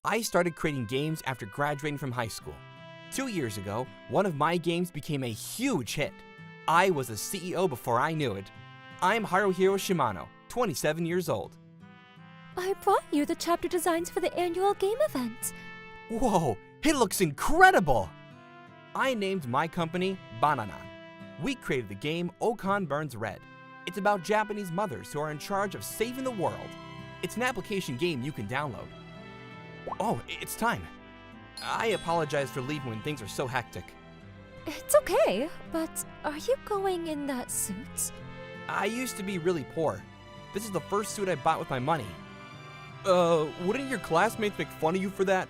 I started creating games after graduating from high school. 2 years ago, one of my games became a huge hit. I was a CEO before I knew it. I'm Haruhiro Shimano, 27 years old. I brought you the chapter designs for the annual game event. Whoa, it looks incredible! I named my company Bananan. We created the game Okan Burns Red. It's about Japanese mothers who are in charge of saving the world. It's an application game you can download. Oh, it's time. I apologize for leaving when things are so hectic. It's okay, but are you going in that suit? I used to be really poor. This is the first suit I bought with my money. Wouldn't your classmates make fun of you for that?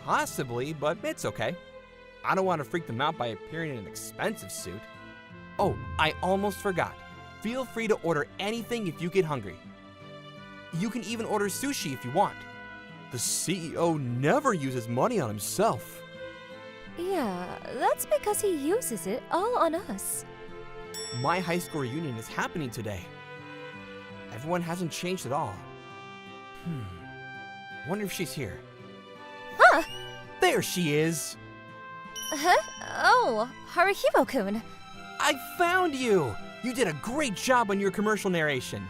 Possibly, but it's okay. I don't want to freak them out by appearing in an expensive suit. Oh, I almost forgot. Feel free to order anything if you get hungry. You can even order sushi if you want. The CEO never uses money on himself. Yeah, that's because he uses it all on us. My high school reunion is happening today. Everyone hasn't changed at all. Wonder if she's here. Huh? There she is! Huh? Oh, Haruhiro-kun. I found you! You did a great job on your commercial narration.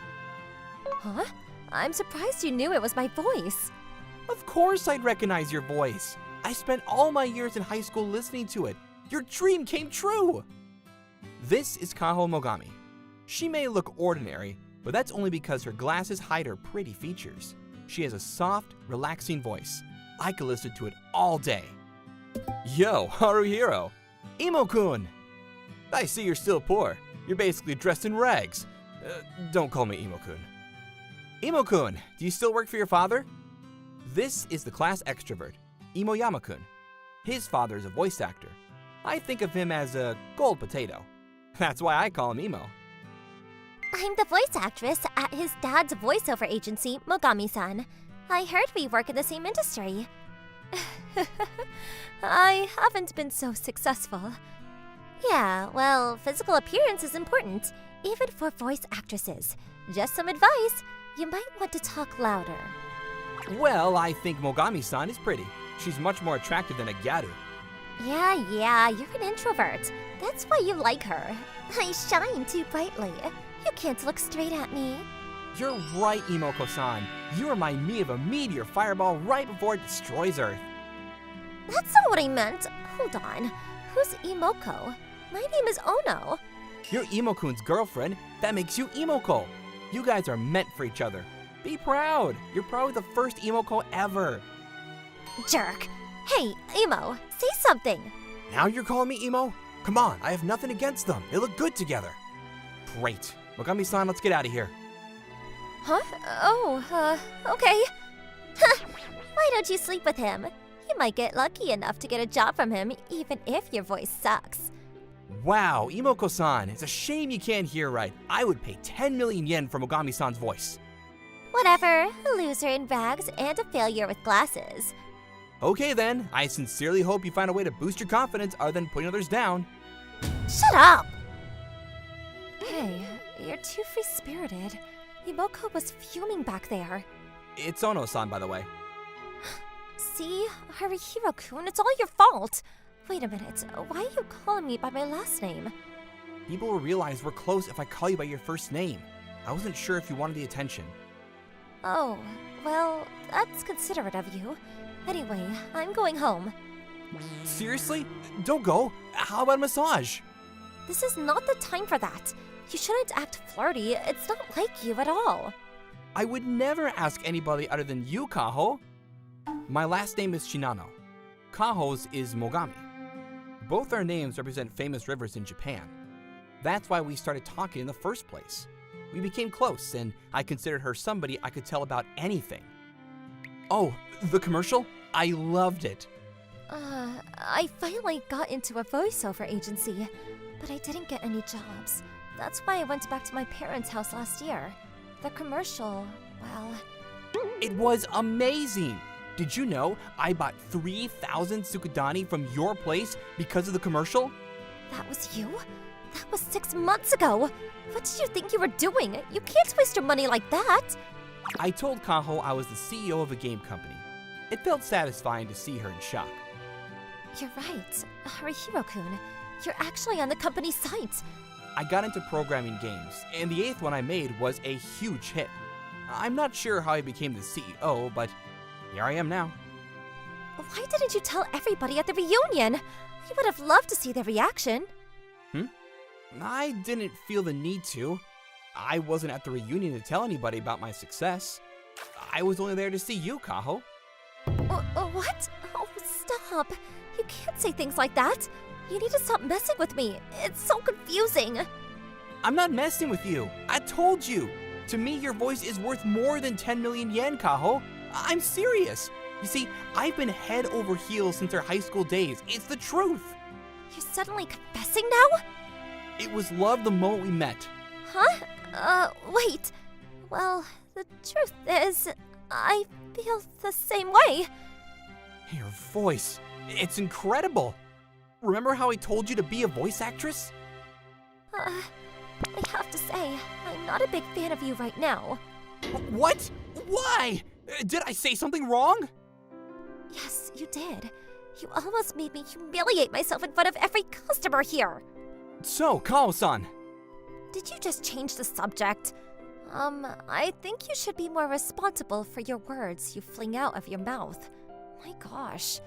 Huh? I'm surprised you knew it was my voice. Of course I'd recognize your voice. I spent all my years in high school listening to it. Your dream came true! This is Kaho Mogami. She may look ordinary, but that's only because her glasses hide her pretty features. She has a soft, relaxing voice. I could listen to it all day. Yo, Haruhiro! Emo-kun! I see you're still poor. You're basically dressed in rags. Don't call me Emo-kun. Emo-kun, do you still work for your father? This is the class extrovert, Imoyama-kun. His father is a voice actor. I think of him as a gold potato. That's why I call him Emo. I'm the voice actress at his dad's voiceover agency, Mogami-san. I heard we work in the same industry. I haven't been so successful. Yeah, well, physical appearance is important, even for voice actresses. Just some advice, you might want to talk louder. Well, I think Mogami-san is pretty. She's much more attractive than a Gyaru. Yeah, you're an introvert. That's why you like her. I shine too brightly. You can't look straight at me. You're right, Imoko-san. You remind me of a meteor fireball right before it destroys Earth. That's not what I meant. Hold on. Who's Imoko? My name is Ono. You're Emo-kun's girlfriend. That makes you Imoko. You guys are meant for each other. Be proud. You're probably the first Imoko ever. Jerk. Hey, Emo, say something. Now you're calling me Emo? Come on, I have nothing against them. They look good together. Great. Mogami-san, let's get out of here. Huh? Oh, okay. Why don't you sleep with him? You might get lucky enough to get a job from him, even if your voice sucks. Wow, Imoko-san, it's a shame you can't hear right. I would pay 10 million yen for Mogami-san's voice. Whatever, a loser in rags and a failure with glasses. Okay then, I sincerely hope you find a way to boost your confidence other than putting others down. Shut up! Hey, you're too free-spirited. Imoko was fuming back there. It's Ono-san, by the way. See? Haruhiro-kun, it's all your fault. Wait a minute, why are you calling me by my last name? People will realize we're close if I call you by your first name. I wasn't sure if you wanted the attention. Oh, well, that's considerate of you. Anyway, I'm going home. Seriously? Don't go. How about a massage? This is not the time for that. You shouldn't act flirty. It's not like you at all. I would never ask anybody other than you, Kaho. My last name is Shinano. Kaho's is Mogami. Both our names represent famous rivers in Japan. That's why we started talking in the first place. We became close, and I considered her somebody I could tell about anything. Oh, the commercial? I loved it. I finally got into a voiceover agency, but I didn't get any jobs. That's why I went back to my parents' house last year. The commercial, well... It was amazing! Did you know I bought 3,000 Tsukudani from your place because of the commercial? That was you? That was 6 months ago! What did you think you were doing? You can't waste your money like that! I told Kaho I was the CEO of a game company. It felt satisfying to see her in shock. You're right. Harihiro-kun, you're actually on the company's site. I got into programming games, and the 8th one I made was a huge hit. I'm not sure how I became the CEO, but here I am now. Why didn't you tell everybody at the reunion? I would have loved to see their reaction. I didn't feel the need to. I wasn't at the reunion to tell anybody about my success. I was only there to see you, Kaho. What? Oh, stop. You can't say things like that. You need to stop messing with me. It's so confusing. I'm not messing with you. I told you. To me, your voice is worth more than 10 million yen, Kaho. I'm serious. You see, I've been head over heels since our high school days. It's the truth. You're suddenly confessing now? It was love the moment we met. Huh? Wait. Well, the truth is, I feel the same way. Your voice, it's incredible. Remember how I told you to be a voice actress? I have to say, I'm not a big fan of you right now. What? Why? Did I say something wrong? Yes, you did. You almost made me humiliate myself in front of every customer here. So, Kao-san. Did you just change the subject? I think you should be more responsible for your words you fling out of your mouth. My gosh.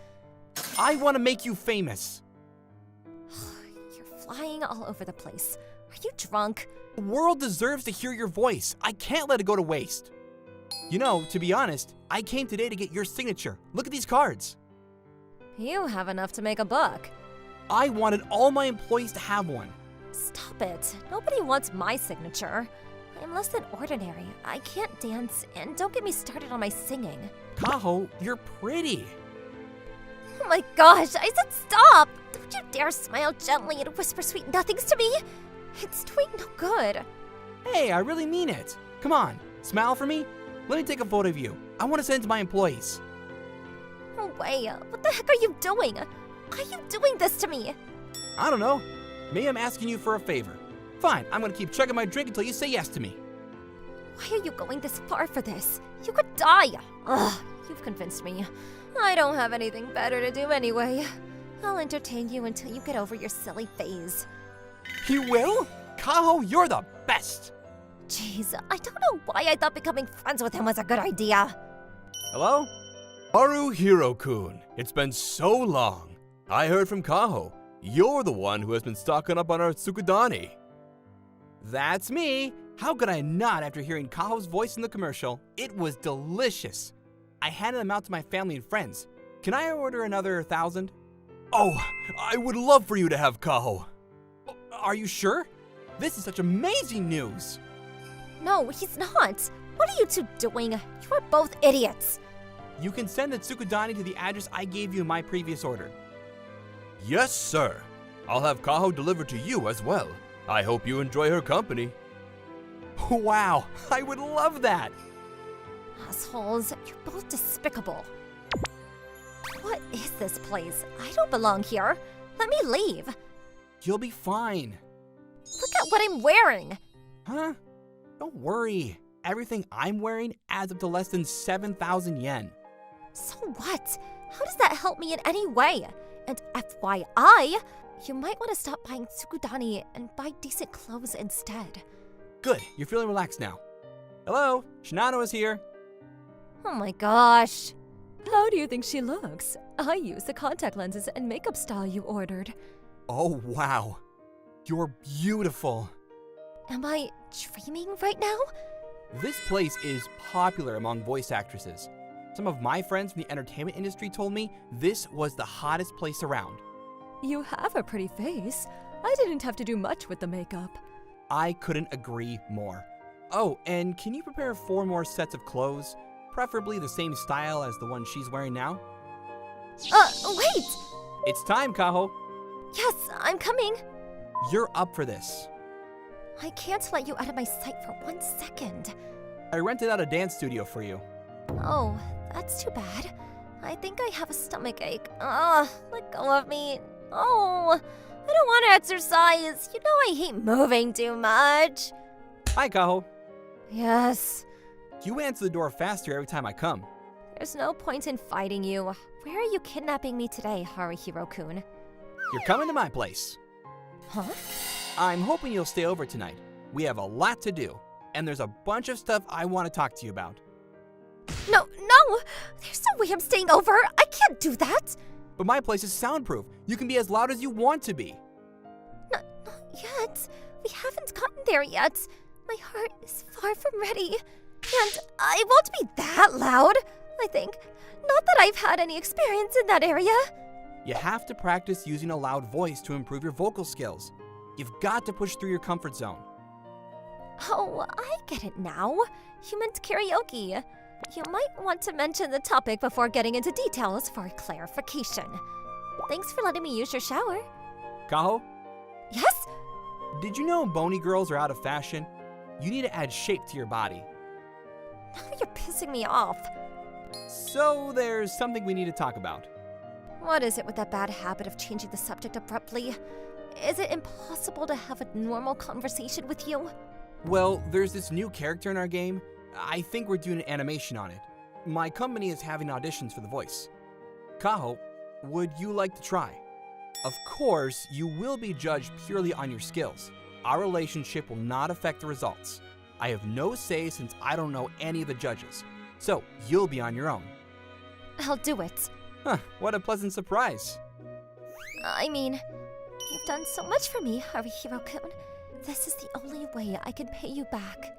I want to make you famous. You're flying all over the place. Are you drunk? The world deserves to hear your voice. I can't let it go to waste. You know, to be honest, I came today to get your signature. Look at these cards. You have enough to make a book. I wanted all my employees to have one. Stop it. Nobody wants my signature. I'm less than ordinary. I can't dance, and don't get me started on my singing. Kaho, you're pretty. Oh my gosh, I said stop! Don't you dare smile gently and whisper sweet nothings to me! It's doing no good. Hey, I really mean it. Come on, smile for me. Let me take a photo of you. I want to send it to my employees. No way. What the heck are you doing? Why are you doing this to me? I don't know. Maybe I'm asking you for a favor. Fine, I'm gonna keep chugging my drink until you say yes to me. Why are you going this far for this? You could die. Ugh, you've convinced me. I don't have anything better to do anyway. I'll entertain you until you get over your silly phase. You will? Kaho, you're the best. Jeez, I don't know why I thought becoming friends with him was a good idea. Hello? Haruhiro-kun, it's been so long. I heard from Kaho. You're the one who has been stocking up on our Tsukudani. That's me. How could I not after hearing Kaho's voice in the commercial? It was delicious. I handed them out to my family and friends. Can I order another 1,000? Oh, I would love for you to have Kaho. Are you sure? This is such amazing news. No, he's not. What are you two doing? You are both idiots. You can send the Tsukudani to the address I gave you in my previous order. Yes, sir. I'll have Kaho delivered to you as well. I hope you enjoy her company. Wow, I would love that. Assholes, you're both despicable. What is this place? I don't belong here. Let me leave. You'll be fine. Look at what I'm wearing. Huh? Don't worry. Everything I'm wearing adds up to less than 7,000 yen. So what? How does that help me in any way? And FYI, you might want to stop buying Tsukudani and buy decent clothes instead. Good, you're feeling relaxed now. Hello, Shinano is here. Oh my gosh. How do you think she looks? I use the contact lenses and makeup style you ordered. Oh, wow. You're beautiful. Am I dreaming right now? This place is popular among voice actresses. Some of my friends from the entertainment industry told me this was the hottest place around. You have a pretty face. I didn't have to do much with the makeup. I couldn't agree more. Oh, and can you prepare 4 more sets of clothes? Preferably the same style as the one she's wearing now? Wait! It's time, Kaho. Yes, I'm coming. You're up for this. I can't let you out of my sight for 1 second. I rented out a dance studio for you. Oh, that's too bad. I think I have a stomach ache. Let go of me. Oh, I don't want to exercise. You know I hate moving too much. Hi, Kaho. Yes. You answer the door faster every time I come. There's no point in fighting you. Where are you kidnapping me today, Haruhiro-kun? You're coming to my place. Huh? I'm hoping you'll stay over tonight. We have a lot to do, and there's a bunch of stuff I want to talk to you about. No, no! There's no way I'm staying over! I can't do that! But my place is soundproof. You can be as loud as you want to be. Not yet. We haven't gotten there yet. My heart is far from ready. And I won't be that loud, I think. Not that I've had any experience in that area. You have to practice using a loud voice to improve your vocal skills. You've got to push through your comfort zone. Oh, I get it now. You meant karaoke. You might want to mention the topic before getting into details for clarification. Thanks for letting me use your shower. Kaho, Yes? did you know bony girls are out of fashion? You need to add shape to your body. Now you're pissing me off. So there's something we need to talk about. What is it with that bad habit of changing the subject abruptly? Is it impossible to have a normal conversation with you? Well, there's this new character in our game. I think we're doing an animation on it. My company is having auditions for the voice. Kaho, would you like to try? Of course, you will be judged purely on your skills. Our relationship will not affect the results. I have no say since I don't know any of the judges. So, you'll be on your own. I'll do it. Huh, what a pleasant surprise. I mean, you've done so much for me, Haruhiro-kun. This is the only way I can pay you back.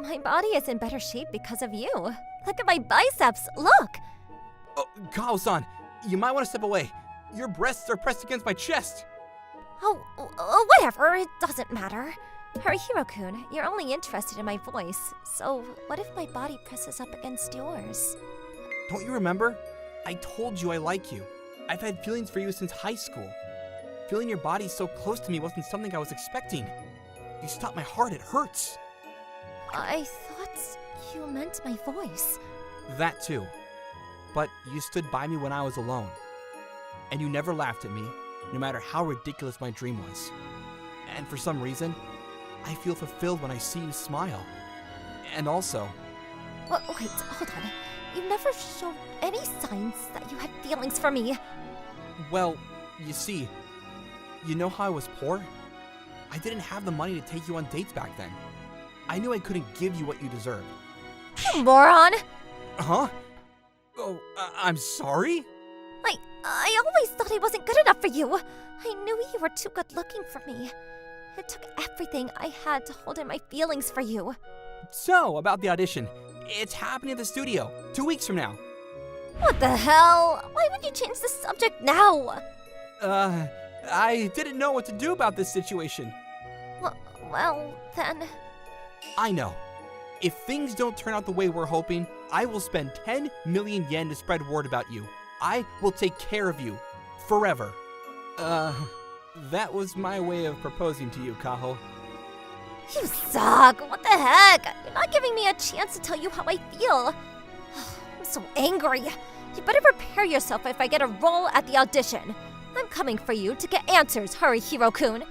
My body is in better shape because of you. Look at my biceps, look! Oh, Kaho-san, you might want to step away. Your breasts are pressed against my chest. Oh, whatever, it doesn't matter. Haruhiro-kun, you're only interested in my voice, so what if my body presses up against yours? Don't you remember? I told you I like you. I've had feelings for you since high school. Feeling your body so close to me wasn't something I was expecting. You stopped my heart, it hurts. I thought you meant my voice. That too. But you stood by me when I was alone. And you never laughed at me, no matter how ridiculous my dream was. And for some reason, I feel fulfilled when I see you smile. And also... Wait, hold on. You never showed any signs that you had feelings for me. Well, you see, you know how I was poor? I didn't have the money to take you on dates back then. I knew I couldn't give you what you deserved. You moron! Huh? Oh, I'm sorry? I always thought I wasn't good enough for you. I knew you were too good looking for me. It took everything I had to hold in my feelings for you. So, about the audition. It's happening at the studio, 2 weeks from now. What the hell? Why would you change the subject now? I didn't know what to do about this situation. Well, then... I know. If things don't turn out the way we're hoping, I will spend 10 million yen to spread word about you. I will take care of you. Forever. That was my way of proposing to you, Kaho. You suck! What the heck? You're not giving me a chance to tell you how I feel. I'm so angry. You better prepare yourself if I get a role at the audition. I'm coming for you to get answers, Haruhiro-kun.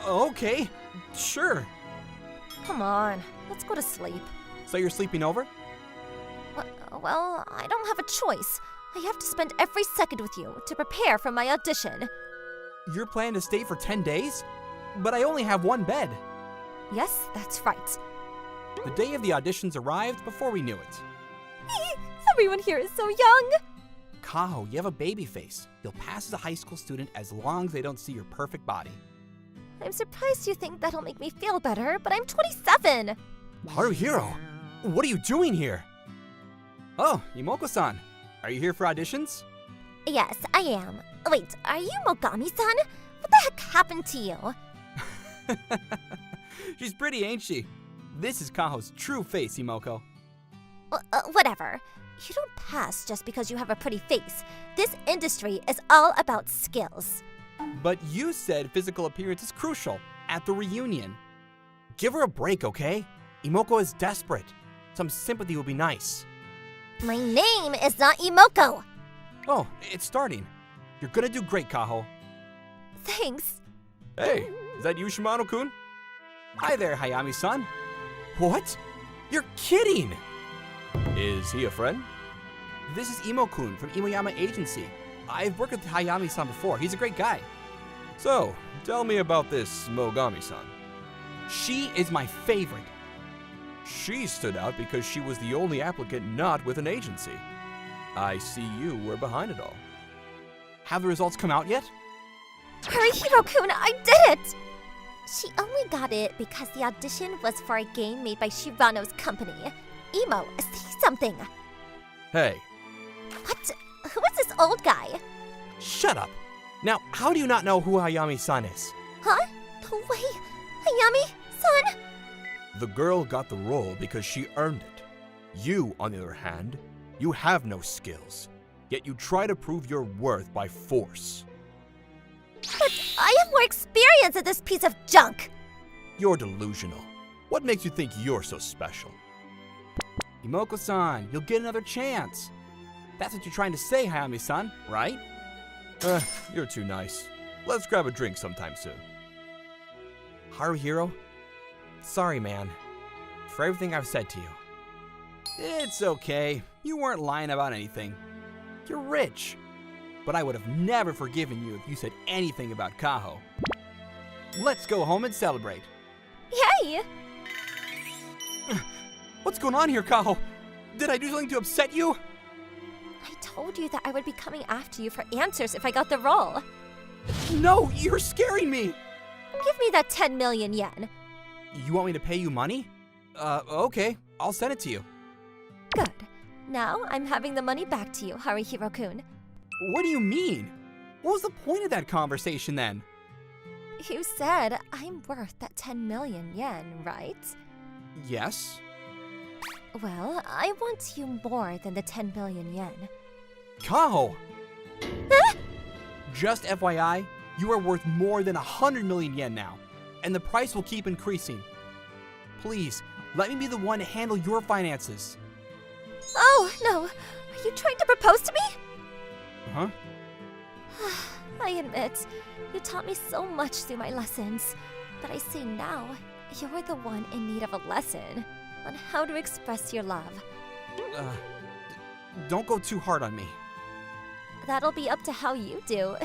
Okay. Sure. Come on, let's go to sleep. So you're sleeping over? Well, I don't have a choice. I have to spend every second with you to prepare for my audition. You're planning to stay for 10 days? But I only have one bed. Yes, that's right. The day of the auditions arrived before we knew it. Everyone here is so young. Kaho, you have a baby face. You'll pass as a high school student as long as they don't see your perfect body. I'm surprised you think that'll make me feel better, but I'm 27. Haruhiro, what are you doing here? Oh, Imoko-san. Are you here for auditions? Yes, I am. Wait, are you Mogami-san? What the heck happened to you? She's pretty, ain't she? This is Kaho's true face, Imoko. Whatever. You don't pass just because you have a pretty face. This industry is all about skills. But you said physical appearance is crucial at the reunion. Give her a break, okay? Imoko is desperate. Some sympathy would be nice. My name is not Imoko. Oh, it's starting. You're gonna do great, Kaho. Thanks. Hey, is that you, Shimano-kun? Hi there, Hayami-san. What? You're kidding! Is he a friend? This is Imo-kun from Imoyama Agency. I've worked with Hayami-san before. He's a great guy. So, tell me about this Mogami-san. She is my favorite. She stood out because she was the only applicant not with an agency. I see you were behind it all. Have the results come out yet? Hiro-kun, I did it! She only got it because the audition was for a game made by Shirano's company. Imo, say something. Hey, What? Who is this old guy? Shut up. Now, how do you not know who Hayami-san is? Huh? No way. Hayami-san? the girl got the role because she earned it. You, on the other hand, you have no skills, yet you try to prove your worth by force. But I have more experience at this piece of junk. You're delusional. What makes you think you're so special? Imoko-san, you'll get another chance. That's what you're trying to say, Hayami-san, right? You're too nice. Let's grab a drink sometime soon. Haruhiro, sorry, man, for everything I've said to you. It's okay. You weren't lying about anything. You're rich. But I would have never forgiven you if you said anything about Kaho. Let's go home and celebrate. Hey! What's going on here, Kaho? Did I do something to upset you? I told you that I would be coming after you for answers if I got the role. No, you're scaring me. Give me that 10 million yen. You want me to pay you money? Okay, I'll send it to you. Good. Now I'm having the money back to you, Haruhiro-kun. What do you mean? What was the point of that conversation then? You said I'm worth that 10 million yen, right? Yes. Well, I want you more than the 10 billion yen. Kaho! Just FYI, you are worth more than 100 million yen now, and the price will keep increasing. Please, let me be the one to handle your finances. Oh, no. Are you trying to propose to me? Huh? I admit, you taught me so much through my lessons. But I see now, you're the one in need of a lesson on how to express your love. Don't go too hard on me. That'll be up to how you do.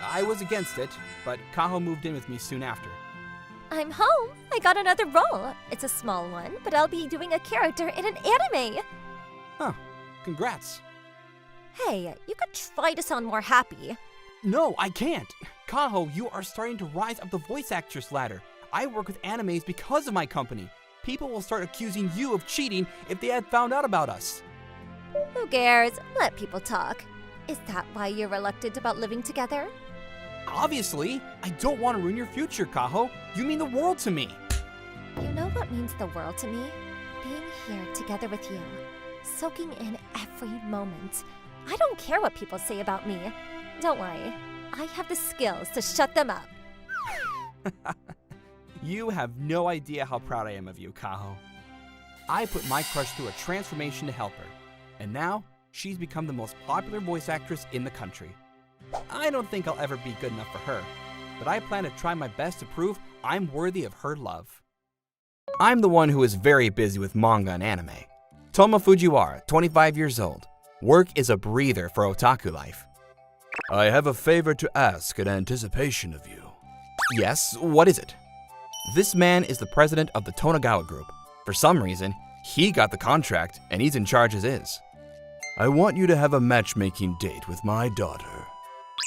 I was against it, but Kaho moved in with me soon after. I'm home. I got another role. It's a small one, but I'll be doing a character in an anime. Huh. Congrats. Hey, you could try to sound more happy. No, I can't. Kaho, you are starting to rise up the voice actress ladder. I work with animes because of my company. People will start accusing you of cheating if they had found out about us. Who cares? Let people talk. Is that why you're reluctant about living together? Obviously, I don't want to ruin your future, Kaho. You mean the world to me. You know what means the world to me? Being here together with you, soaking in every moment. I don't care what people say about me. Don't worry, I have the skills to shut them up. You have no idea how proud I am of you, Kaho. I put my crush through a transformation to help her, and now she's become the most popular voice actress in the country. I don't think I'll ever be good enough for her, but I plan to try my best to prove I'm worthy of her love. I'm the one who is very busy with manga and anime. Toma Fujiwara, 25 years old. Work is a breather for otaku life. I have a favor to ask in anticipation of you. Yes, what is it? This man is the president of the Tonagawa Group. For some reason, he got the contract and he's in charge as is. I want you to have a matchmaking date with my daughter.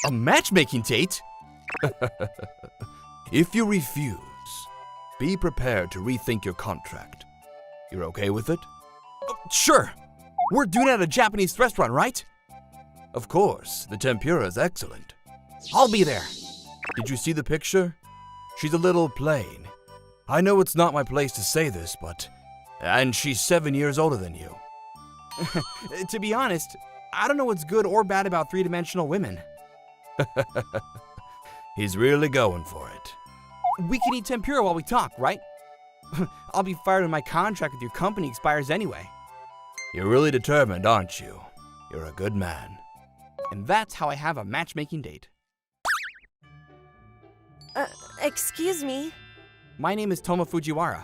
A matchmaking date? If you refuse, be prepared to rethink your contract. You're okay with it? Sure. We're doing it at a Japanese restaurant, right? Of course, the tempura is excellent. I'll be there. Did you see the picture? She's a little plain. I know it's not my place to say this, but... And she's 7 years older than you. To be honest, I don't know what's good or bad about three-dimensional women. He's really going for it. We can eat tempura while we talk, right? I'll be fired when my contract with your company expires anyway. You're really determined, aren't you? You're a good man. And that's how I have a matchmaking date. Excuse me. My name is Toma Fujiwara.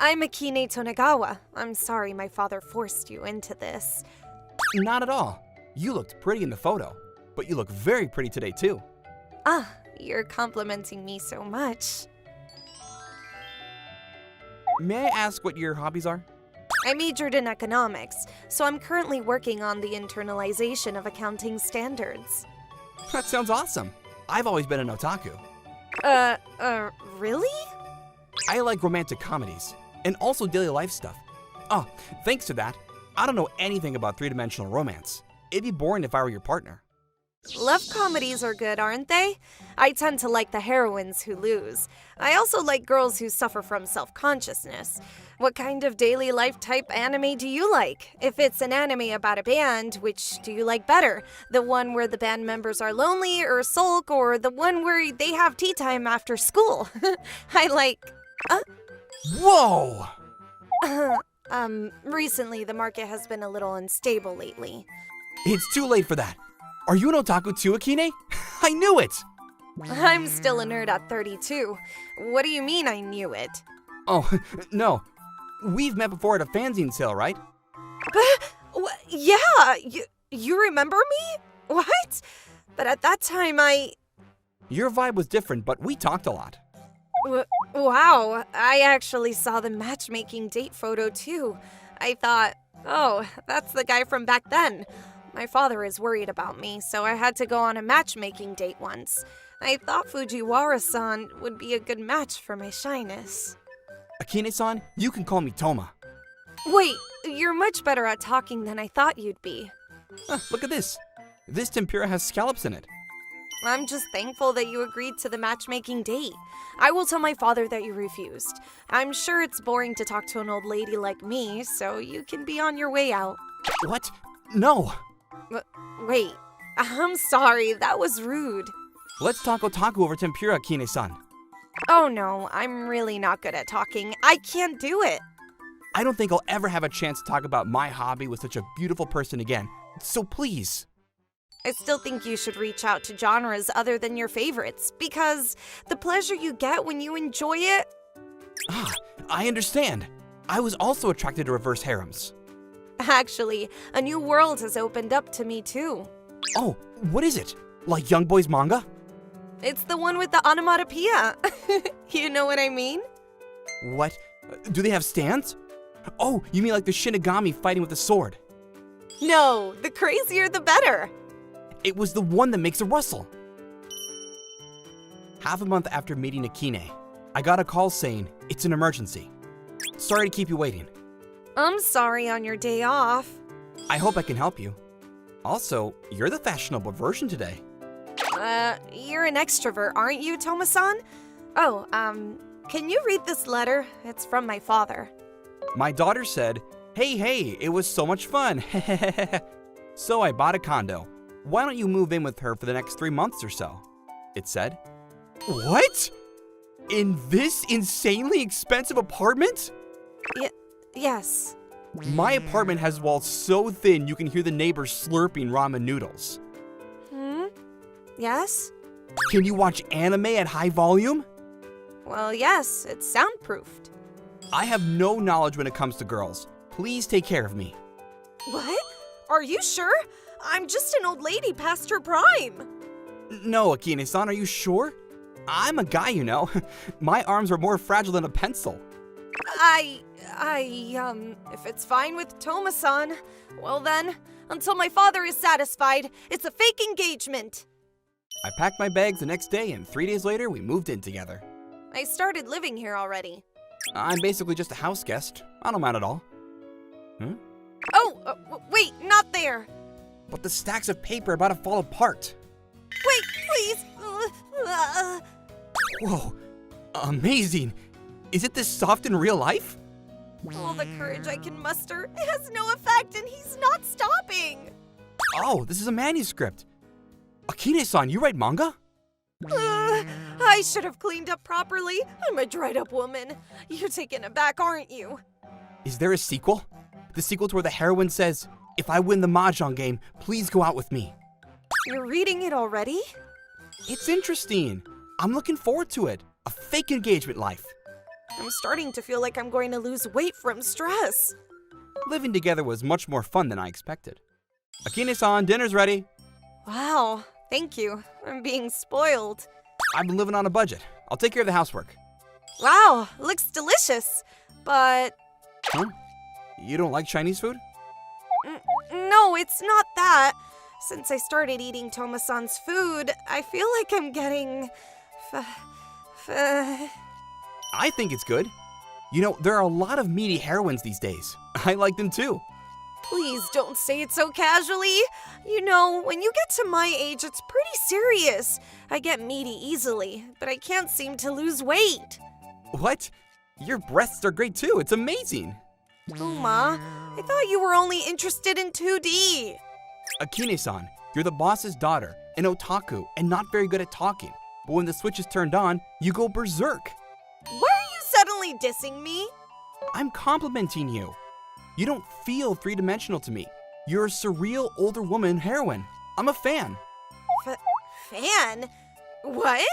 I'm Akine Tonegawa. I'm sorry my father forced you into this. Not at all. You looked pretty in the photo, but you look very pretty today too. Ah, you're complimenting me so much. May I ask what your hobbies are? I majored in economics, so I'm currently working on the internalization of accounting standards. That sounds awesome. I've always been an otaku. Really? I like romantic comedies, and also daily life stuff. Oh, thanks to that, I don't know anything about three-dimensional romance. It'd be boring if I were your partner. Love comedies are good, aren't they? I tend to like the heroines who lose. I also like girls who suffer from self-consciousness. What kind of daily life type anime do you like? If it's an anime about a band, which do you like better? The one where the band members are lonely or sulk, or the one where they have tea time after school? I like... Whoa! Recently the market has been a little unstable lately. It's too late for that. Are you an otaku too, Akine? I knew it! I'm still a nerd at 32. What do you mean I knew it? Oh, no. We've met before at a fanzine sale, right? Yeah, you remember me? What? But at that time Your vibe was different, but we talked a lot. Wow, I actually saw the matchmaking date photo too. I thought, oh, that's the guy from back then. My father is worried about me, so I had to go on a matchmaking date once. I thought Fujiwara-san would be a good match for my shyness. Akine-san, you can call me Toma. Wait, you're much better at talking than I thought you'd be. Look at this. This tempura has scallops in it. I'm just thankful that you agreed to the matchmaking date. I will tell my father that you refused. I'm sure it's boring to talk to an old lady like me, so you can be on your way out. What? No! Wait, I'm sorry, that was rude. Let's talk otaku over tempura, Akine-san. Oh no, I'm really not good at talking. I can't do it. I don't think I'll ever have a chance to talk about my hobby with such a beautiful person again. So please. I still think you should reach out to genres other than your favorites, because the pleasure you get when you enjoy it... Ah, I understand. I was also attracted to reverse harems. Actually, a new world has opened up to me too. Oh, what is it? Like Young Boy's manga? It's the one with the onomatopoeia. You know what I mean? What? Do they have stands? Oh, you mean like the Shinigami fighting with a sword? No, the crazier the better. It was the one that makes a rustle. Half a month after meeting Akine, I got a call saying it's an emergency. Sorry to keep you waiting. I'm sorry on your day off. I hope I can help you. Also, you're the fashionable version today. You're an extrovert, aren't you, Toma-san? Oh, can you read this letter? It's from my father. My daughter said, hey, it was so much fun. So I bought a condo. Why don't you move in with her for the next 3 months or so? It said. What? In this insanely expensive apartment? Yes. My apartment has walls so thin you can hear the neighbors slurping ramen noodles. Yes? Can you watch anime at high volume? Well, yes, it's soundproofed. I have no knowledge when it comes to girls. Please take care of me. What? Are you sure? I'm just an old lady past her prime. No, Akine-san, are you sure? I'm a guy, you know. My arms are more fragile than a pencil. If it's fine with Toma-san, well then, until my father is satisfied, it's a fake engagement. I packed my bags the next day, and 3 days later, we moved in together. I started living here already. I'm basically just a house guest. I don't mind at all. Oh, wait, not there. But the stacks of paper are about to fall apart. Wait, please. Whoa, amazing. Is it this soft in real life? All the courage I can muster has no effect, and he's not stopping. Oh, this is a manuscript. Akine-san, you write manga? I should have cleaned up properly. I'm a dried-up woman. You're taken aback, aren't you? Is there a sequel? The sequel to where the heroine says, if I win the mahjong game, please go out with me. You're reading it already? It's interesting. I'm looking forward to it. A fake engagement life. I'm starting to feel like I'm going to lose weight from stress. Living together was much more fun than I expected. Akine-san, dinner's ready. Wow, thank you. I'm being spoiled. I've been living on a budget. I'll take care of the housework. Wow, looks delicious. But Huh? You don't like Chinese food? no, it's not that. Since I started eating Toma-san's food, I feel like I'm getting... I think it's good. You know, there are a lot of meaty heroines these days. I like them too. Please don't say it so casually. You know, when you get to my age, it's pretty serious. I get meaty easily, but I can't seem to lose weight. What? Your breasts are great too. It's amazing. Uma, I thought you were only interested in 2D. Akine-san, you're the boss's daughter, an otaku, and not very good at talking. But when the switch is turned on, you go berserk. Why are you suddenly dissing me? I'm complimenting you. You don't feel three-dimensional to me. You're a surreal older woman heroine. I'm a fan. Fan? What?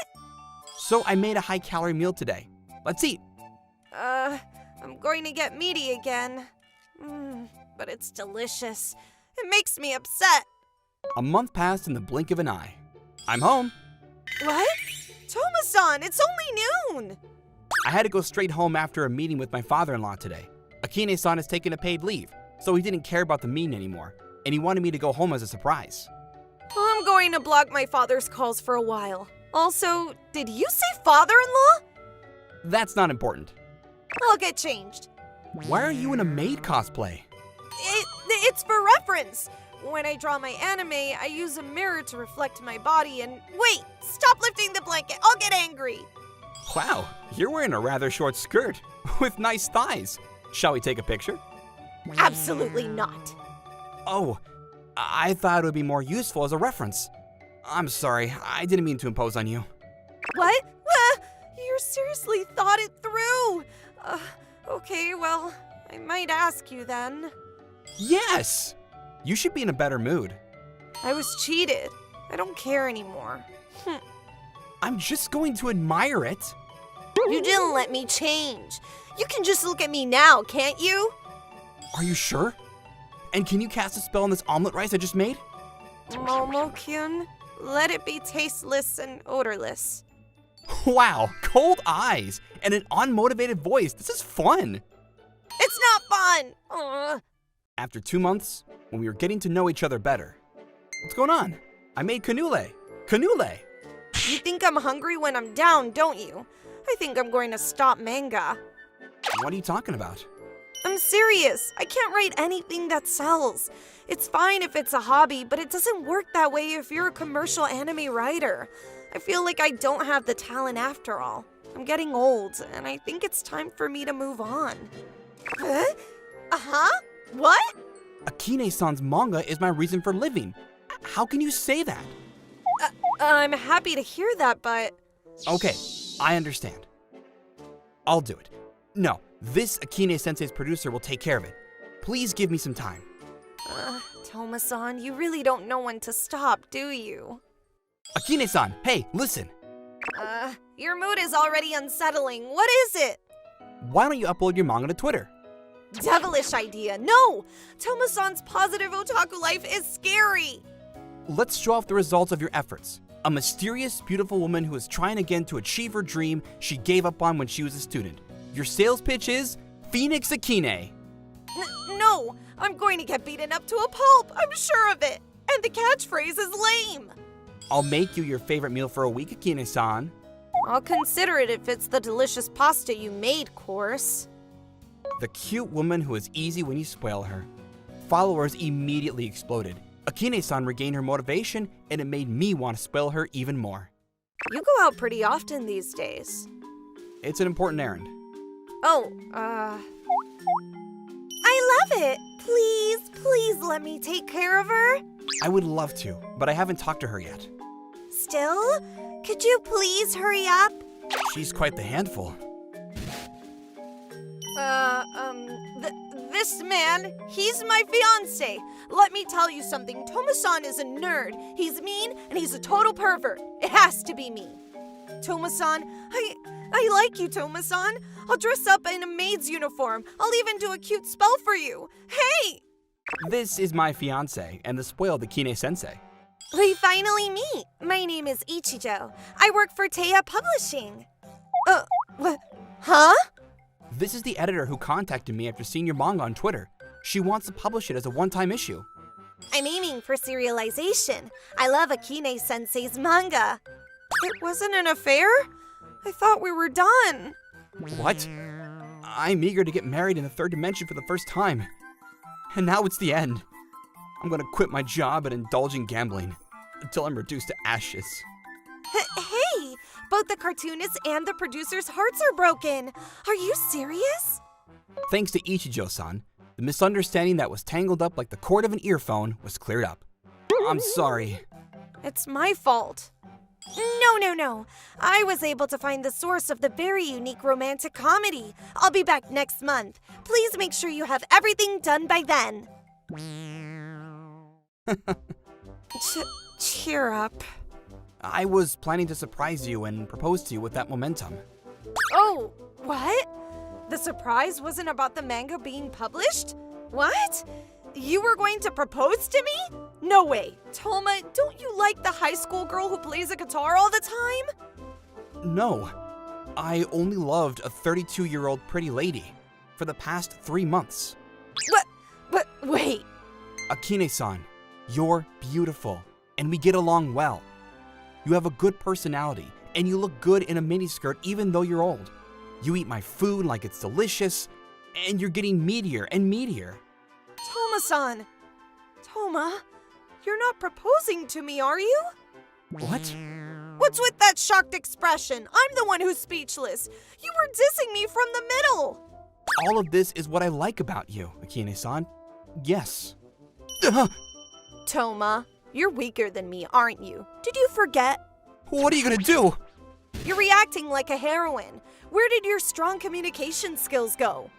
So I made a high-calorie meal today. Let's eat. I'm going to get meaty again. But it's delicious. It makes me upset. A month passed in the blink of an eye. I'm home. What? Toma-san, it's only noon. I had to go straight home after a meeting with my father-in-law today. Akine-san has taken a paid leave, so he didn't care about the meeting anymore, and he wanted me to go home as a surprise. I'm going to block my father's calls for a while. Also, did you say father-in-law? That's not important. I'll get changed. Why are you in a maid cosplay? It's for reference. When I draw my anime, I use a mirror to reflect my body and... Wait! Stop lifting the blanket! I'll get angry! Wow, you're wearing a rather short skirt with nice thighs. Shall we take a picture? Absolutely not. Oh, I thought it would be more useful as a reference. I'm sorry, I didn't mean to impose on you. What? You seriously thought it through! Okay, well, I might ask you then. Yes! You should be in a better mood. I was cheated. I don't care anymore. I'm just going to admire it. You didn't let me change. You can just look at me now, can't you? Are you sure? And can you cast a spell on this omelet rice I just made? Momo-kyun, let it be tasteless and odorless. Wow, cold eyes and an unmotivated voice. This is fun. It's not fun! After 2 months, when we were getting to know each other better. What's going on? I made cannoli. Cannoli! You think I'm hungry when I'm down, don't you? I think I'm going to stop manga. What are you talking about? I'm serious. I can't write anything that sells. It's fine if it's a hobby, but it doesn't work that way if you're a commercial anime writer. I feel like I don't have the talent after all. I'm getting old, and I think it's time for me to move on. Huh? Uh-huh? What? Akine-san's manga is my reason for living. How can you say that? I'm happy to hear that, but... Okay, I understand. I'll do it. No, this Akine-sensei's producer will take care of it. Please give me some time. Toma-san, you really don't know when to stop, do you? Akine-san, hey, listen. Your mood is already unsettling. What is it? Why don't you upload your manga to Twitter? Devilish idea. No! Toma-san's positive otaku life is scary. Let's show off the results of your efforts. A mysterious, beautiful woman who is trying again to achieve her dream she gave up on when she was a student. Your sales pitch is Phoenix Akine. No! I'm going to get beaten up to a pulp. I'm sure of it. And the catchphrase is lame. I'll make you your favorite meal for a week, Akine-san. I'll consider it if it's the delicious pasta you made course. The cute woman who is easy when you spoil her. Followers immediately exploded. Akine-san regained her motivation, and it made me want to spoil her even more. You go out pretty often these days. It's an important errand. Oh, I love it. Please let me take care of her. I would love to, but I haven't talked to her yet. Still? Could you please hurry up? She's quite the handful. This man, he's my fiancé. Let me tell you something, Toma-san is a nerd. He's mean and he's a total pervert. It has to be me. Toma-san, I like you, Toma-san. I'll dress up in a maid's uniform. I'll even do a cute spell for you. Hey! This is my fiance and the spoiled Akine-sensei. We finally meet. My name is Ichijo. I work for Teiya Publishing. What? Huh? This is the editor who contacted me after seeing your manga on Twitter. She wants to publish it as a one-time issue. I'm aiming for serialization. I love Akine-sensei's manga. It wasn't an affair? I thought we were done. What? I'm eager to get married in the third dimension for the first time. And now it's the end. I'm gonna quit my job and indulge in gambling until I'm reduced to ashes. Hey! Both the cartoonist and the producer's hearts are broken. Are you serious? Thanks to Ichijo-san, the misunderstanding that was tangled up like the cord of an earphone was cleared up. I'm sorry. It's my fault. No. I was able to find the source of the very unique romantic comedy. I'll be back next month. Please make sure you have everything done by then. Cheer up. I was planning to surprise you and propose to you with that momentum. Oh, what? The surprise wasn't about the manga being published? What? You were going to propose to me? No way. Toma, don't you like the high school girl who plays a guitar all the time? No. I only loved a 32-year-old pretty lady for the past 3 months. But, wait. Akine-san, you're beautiful, and we get along well. You have a good personality, and you look good in a miniskirt even though you're old. You eat my food like it's delicious, and you're getting meatier and meatier. Toma-san. Toma, you're not proposing to me, are you? What? What's with that shocked expression? I'm the one who's speechless. You were dissing me from the middle. All of this is what I like about you, Akine-san. Yes. Toma, you're weaker than me, aren't you? Did you forget? What are you gonna do? You're reacting like a heroine. Where did your strong communication skills go?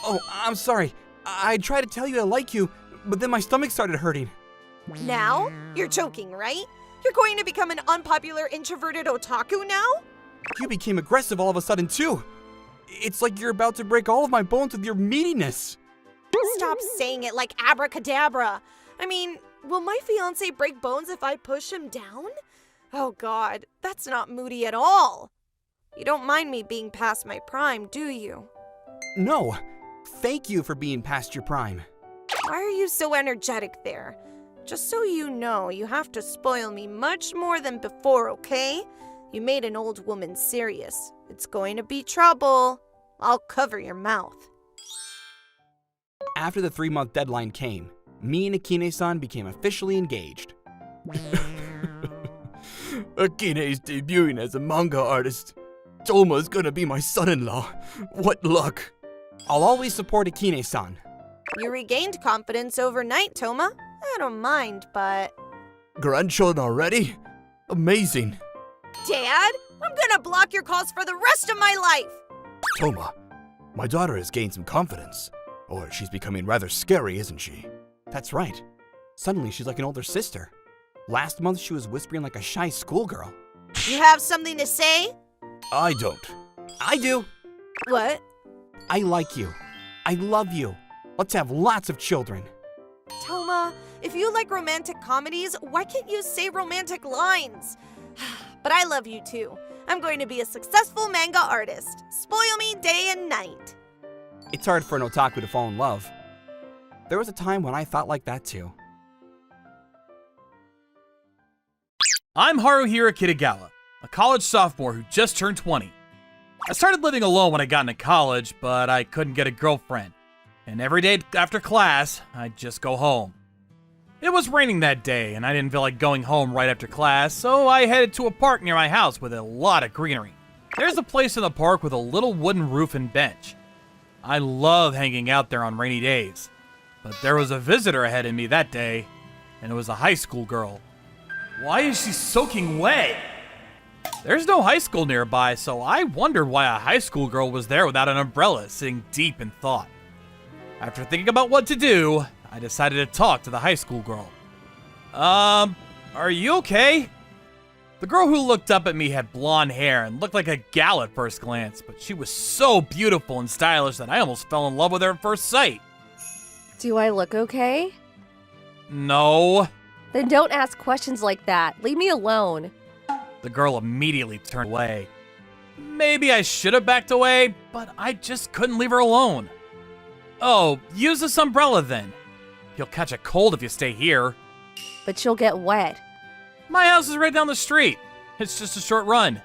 Oh, I'm sorry. I tried to tell you I like you, but then my stomach started hurting. Now? You're joking, right? You're going to become an unpopular introverted otaku now? You became aggressive all of a sudden, too. It's like you're about to break all of my bones with your meatiness. Stop saying it like abracadabra. I mean, will my fiance break bones if I push him down? Oh God, that's not moody at all. You don't mind me being past my prime, do you? No. Thank you for being past your prime. Why are you so energetic there? Just so you know, you have to spoil me much more than before, okay? You made an old woman serious. It's going to be trouble. I'll cover your mouth. After the 3-month deadline came, me and Akine-san became officially engaged. Akine's debuting as a manga artist. Toma's gonna be my son-in-law. What luck. I'll always support Akine-san. You regained confidence overnight, Toma. I don't mind, but... Grandchildren already? Amazing. Dad, I'm gonna block your calls for the rest of my life! Toma, my daughter has gained some confidence. Or she's becoming rather scary, isn't she? That's right. Suddenly she's like an older sister. Last month she was whispering like a shy schoolgirl. You have something to say? I don't. I do. What? I like you. I love you. Let's have lots of children. Toma, if you like romantic comedies, why can't you say romantic lines? But I love you too. I'm going to be a successful manga artist. Spoil me day and night. It's hard for an otaku to fall in love. There was a time when I thought like that too. I'm Haruhiro Kitagawa, a college sophomore who just turned 20. I started living alone when I got into college, but I couldn't get a girlfriend. And every day after class, I'd just go home. It was raining that day, and I didn't feel like going home right after class, so I headed to a park near my house with a lot of greenery. There's a place in the park with a little wooden roof and bench. I love hanging out there on rainy days. But there was a visitor ahead of me that day, and it was a high school girl. Why is she soaking wet? There's no high school nearby, so I wondered why a high school girl was there without an umbrella, sitting deep in thought. After thinking about what to do, I decided to talk to the high school girl. Are you okay? The girl who looked up at me had blonde hair and looked like a gal at first glance, but she was so beautiful and stylish that I almost fell in love with her at first sight. Do I look okay? No. Then don't ask questions like that. Leave me alone. The girl immediately turned away. Maybe I should have backed away, but I just couldn't leave her alone. Oh, use this umbrella then. You'll catch a cold if you stay here. But you'll get wet. My house is right down the street. It's just a short run.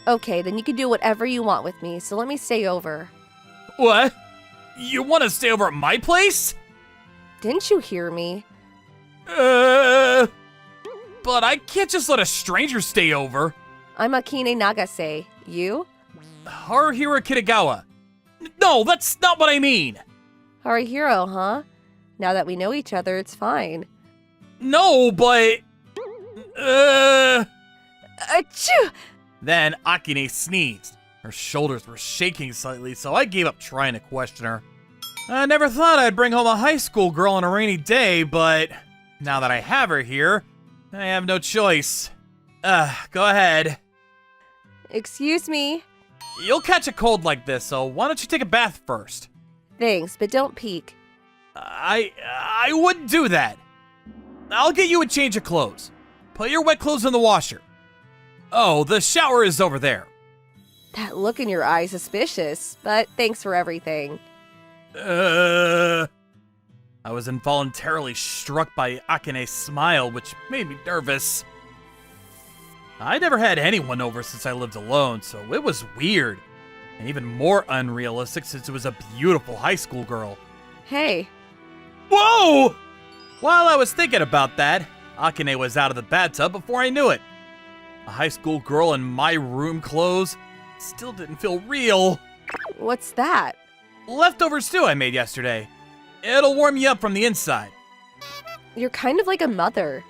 Okay, then you can do whatever you want with me, so let me stay over. What? You want to stay over at my place? Didn't you hear me? But I can't just let a stranger stay over. I'm Akine Nagase. You? Haruhiro Kitagawa. No, that's not what I mean. Haruhiro, huh? Now that we know each other, it's fine. No, but... Achoo! Then Akine sneezed. Her shoulders were shaking slightly, so I gave up trying to question her. I never thought I'd bring home a high school girl on a rainy day, but now that I have her here, I have no choice. Go ahead. Excuse me? You'll catch a cold like this, so why don't you take a bath first? Thanks, but don't peek. I wouldn't do that. I'll get you a change of clothes. Put your wet clothes in the washer. Oh, the shower is over there. That look in your eye is suspicious, but thanks for everything. I was involuntarily struck by Akine's smile, which made me nervous. I never had anyone over since I lived alone, so it was weird. And even more unrealistic since it was a beautiful high school girl. Hey. Whoa! While I was thinking about that, Akane was out of the bathtub before I knew it. A high school girl in my room clothes still didn't feel real. What's that? Leftover stew I made yesterday. It'll warm you up from the inside. You're kind of like a mother.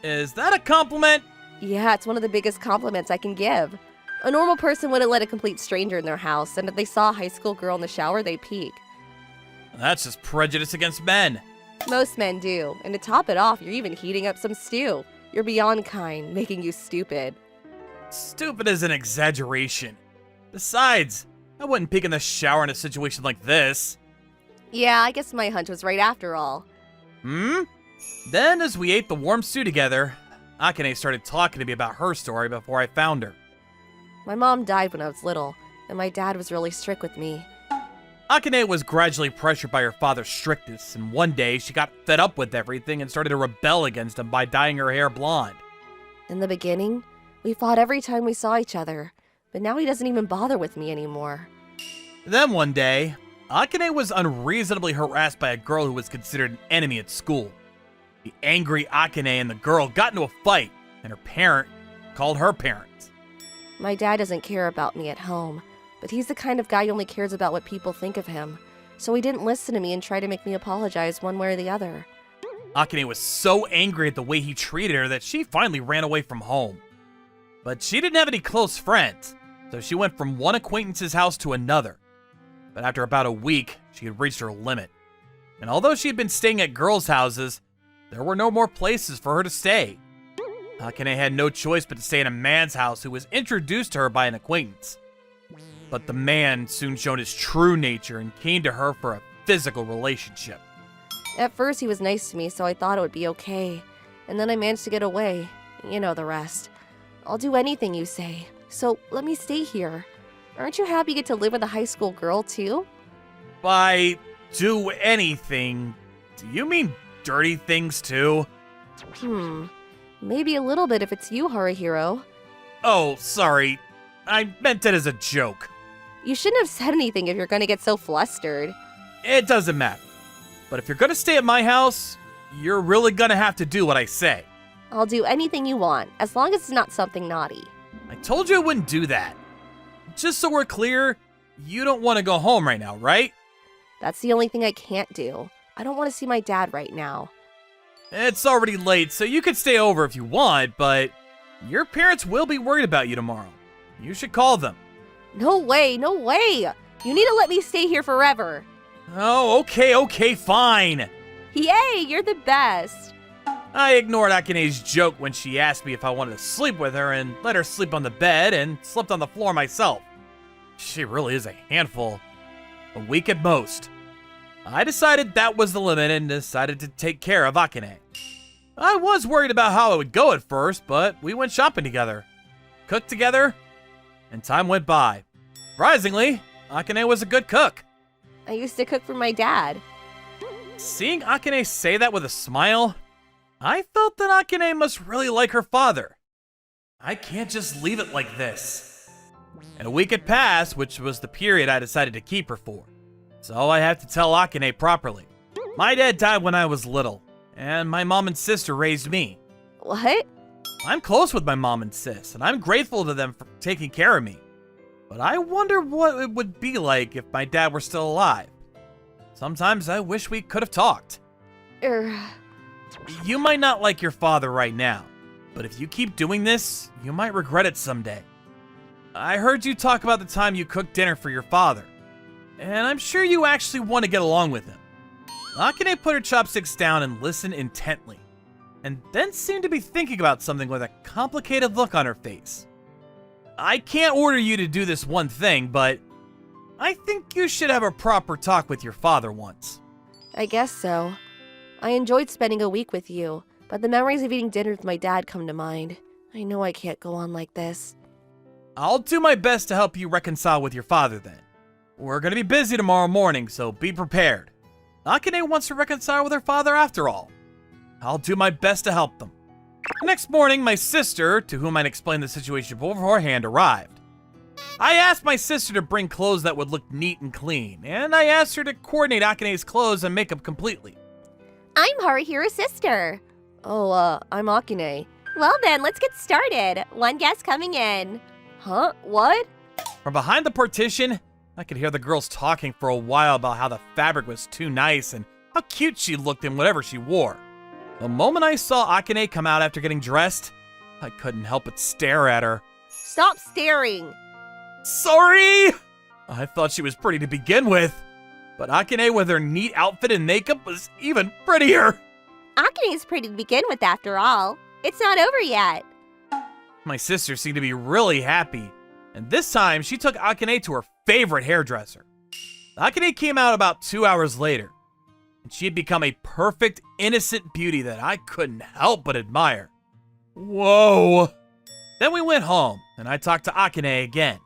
Is that a compliment? Yeah, it's one of the biggest compliments I can give. A normal person wouldn't let a complete stranger in their house, and if they saw a high school girl in the shower, they'd peek. That's just prejudice against men. Most men do, and to top it off, you're even heating up some stew. You're beyond kind, making you stupid. Stupid is an exaggeration. Besides, I wouldn't peek in the shower in a situation like this. Yeah, I guess my hunch was right after all. Then, as we ate the warm stew together, Akane started talking to me about her story before I found her. My mom died when I was little, and my dad was really strict with me. Akane was gradually pressured by her father's strictness, and one day she got fed up with everything and started to rebel against him by dyeing her hair blonde. In the beginning, we fought every time we saw each other, but now he doesn't even bother with me anymore. Then one day, Akane was unreasonably harassed by a girl who was considered an enemy at school. The angry Akane and the girl got into a fight, and her parent called her parents. My dad doesn't care about me at home, but he's the kind of guy who only cares about what people think of him, so he didn't listen to me and try to make me apologize one way or the other. Akane was so angry at the way he treated her that she finally ran away from home. But she didn't have any close friends, so she went from one acquaintance's house to another. But after about a week, she had reached her limit. And although she had been staying at girls' houses, there were no more places for her to stay. Akane had no choice but to stay in a man's house who was introduced to her by an acquaintance. But the man soon showed his true nature and came to her for a physical relationship. At first, he was nice to me, so I thought it would be okay. And then I managed to get away. You know the rest. I'll do anything you say, so let me stay here. Aren't you happy you get to live with a high school girl, too? By do anything, do you mean dirty things too? Maybe a little bit if it's you, Haruhiro. Oh, sorry. I meant it as a joke. You shouldn't have said anything if you're gonna get so flustered. It doesn't matter. But if you're gonna stay at my house, you're really gonna have to do what I say. I'll do anything you want, as long as it's not something naughty. I told you I wouldn't do that. Just so we're clear, you don't want to go home right now, right? That's the only thing I can't do. I don't want to see my dad right now. It's already late, so you can stay over if you want, but your parents will be worried about you tomorrow. You should call them. No way, no way! You need to let me stay here forever. Oh, okay, fine. Yay, you're the best. I ignored Akane's joke when she asked me if I wanted to sleep with her and let her sleep on the bed and slept on the floor myself. She really is a handful. A week at most. I decided that was the limit and decided to take care of Akane. I was worried about how it would go at first, but we went shopping together, cooked together, and time went by. Surprisingly, Akane was a good cook. I used to cook for my dad. Seeing Akane say that with a smile, I felt that Akane must really like her father. I can't just leave it like this. And a week had passed, which was the period I decided to keep her for. So I had to tell Akane properly. My dad died when I was little, and my mom and sister raised me. What? I'm close with my mom and sis, and I'm grateful to them for taking care of me. But I wonder what it would be like if my dad were still alive. Sometimes I wish we could have talked. You might not like your father right now, but if you keep doing this, you might regret it someday. I heard you talk about the time you cooked dinner for your father, and I'm sure you actually want to get along with him. Akane put her chopsticks down and listened intently, and then seemed to be thinking about something with a complicated look on her face. I can't order you to do this one thing, but I think you should have a proper talk with your father once. I guess so. I enjoyed spending a week with you, but the memories of eating dinner with my dad come to mind. I know I can't go on like this. I'll do my best to help you reconcile with your father then. We're gonna be busy tomorrow morning, so be prepared. Akane wants to reconcile with her father after all. I'll do my best to help them. Next morning, my sister, to whom I'd explained the situation beforehand, arrived. I asked my sister to bring clothes that would look neat and clean, and I asked her to coordinate Akane's clothes and makeup completely. I'm Haruhiro's sister. Oh, I'm Akane. Well then, let's get started. One guest coming in. Huh? What? From behind the partition, I could hear the girls talking for a while about how the fabric was too nice and how cute she looked in whatever she wore. The moment I saw Akane come out after getting dressed, I couldn't help but stare at her. Stop staring! Sorry! I thought she was pretty to begin with, but Akane with her neat outfit and makeup was even prettier. Akane's pretty to begin with after all. It's not over yet. My sister seemed to be really happy, and this time she took Akane to her favorite hairdresser. Akane came out about 2 hours later, and she had become a perfect, innocent beauty that I couldn't help but admire. Whoa! Then we went home, and I talked to Akane again.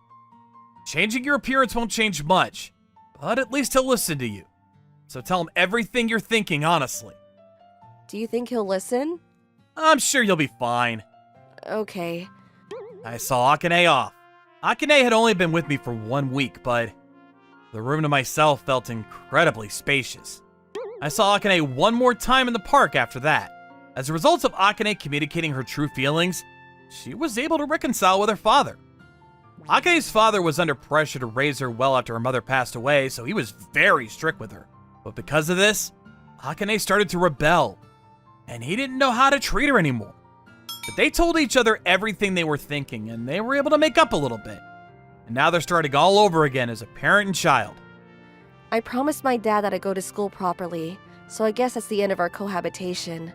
Changing your appearance won't change much, but at least he'll listen to you. So tell him everything you're thinking honestly. Do you think he'll listen? I'm sure you'll be fine. Okay. I saw Akane off. Akane had only been with me for 1 week, but the room to myself felt incredibly spacious. I saw Akane one more time in the park after that. As a result of Akane communicating her true feelings, she was able to reconcile with her father. Akane's father was under pressure to raise her well after her mother passed away, so he was very strict with her. But because of this, Akane started to rebel, and he didn't know how to treat her anymore. But they told each other everything they were thinking, and they were able to make up a little bit. And now they're starting all over again as a parent and child. I promised my dad that I'd go to school properly, so I guess that's the end of our cohabitation.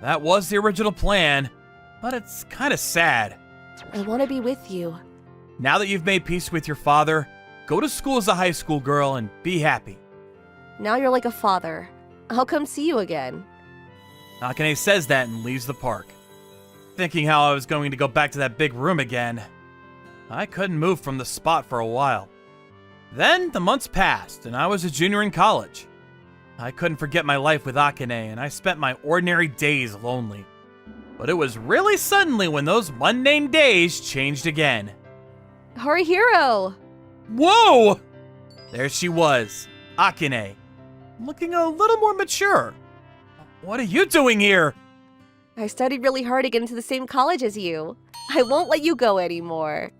That was the original plan, but it's kind of sad. I want to be with you. Now that you've made peace with your father, go to school as a high school girl and be happy. Now you're like a father. I'll come see you again. Akane says that and leaves the park. Thinking how I was going to go back to that big room again, I couldn't move from the spot for a while. Then the months passed and I was a junior in college. I couldn't forget my life with Akane and I spent my ordinary days lonely. But it was really suddenly when those mundane days changed again. Haruhiro! Whoa! There she was, Akane, looking a little more mature. What are you doing here? I studied really hard to get into the same college as you. I won't let you go anymore.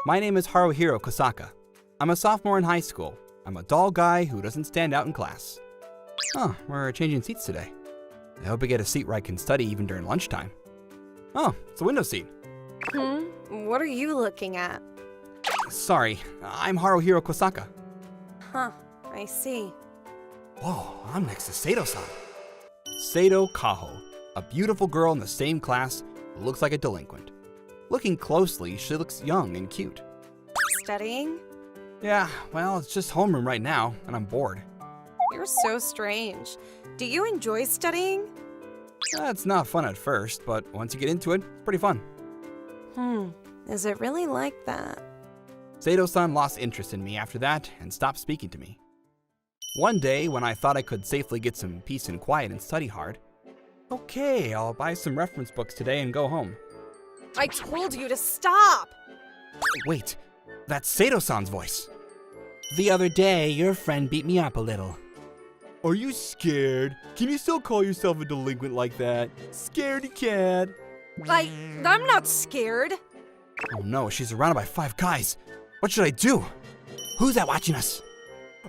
My name is Haruhiro Kosaka. I'm a sophomore in high school. I'm a dull guy who doesn't stand out in class. Oh, we're changing seats today. I hope I get a seat where I can study even during lunchtime. Oh, it's a window seat. What are you looking at? Sorry, I'm Haruhiro Kosaka. Huh, I see. Whoa, I'm next to Sato-san. Sato Kaho, a beautiful girl in the same class who looks like a delinquent. Looking closely, she looks young and cute. Studying? Yeah, well, it's just homeroom right now, and I'm bored. You're so strange. Do you enjoy studying? It's not fun at first, but once you get into it, it's pretty fun. Is it really like that? Sato-san lost interest in me after that and stopped speaking to me. One day, when I thought I could safely get some peace and quiet and study hard, okay, I'll buy some reference books today and go home. I told you to stop! Wait, that's Sato-san's voice. The other day, your friend beat me up a little. Are you scared? Can you still call yourself a delinquent like that? Scaredy cat. I'm not scared. Oh no, she's surrounded by 5 guys. What should I do? Who's that watching us?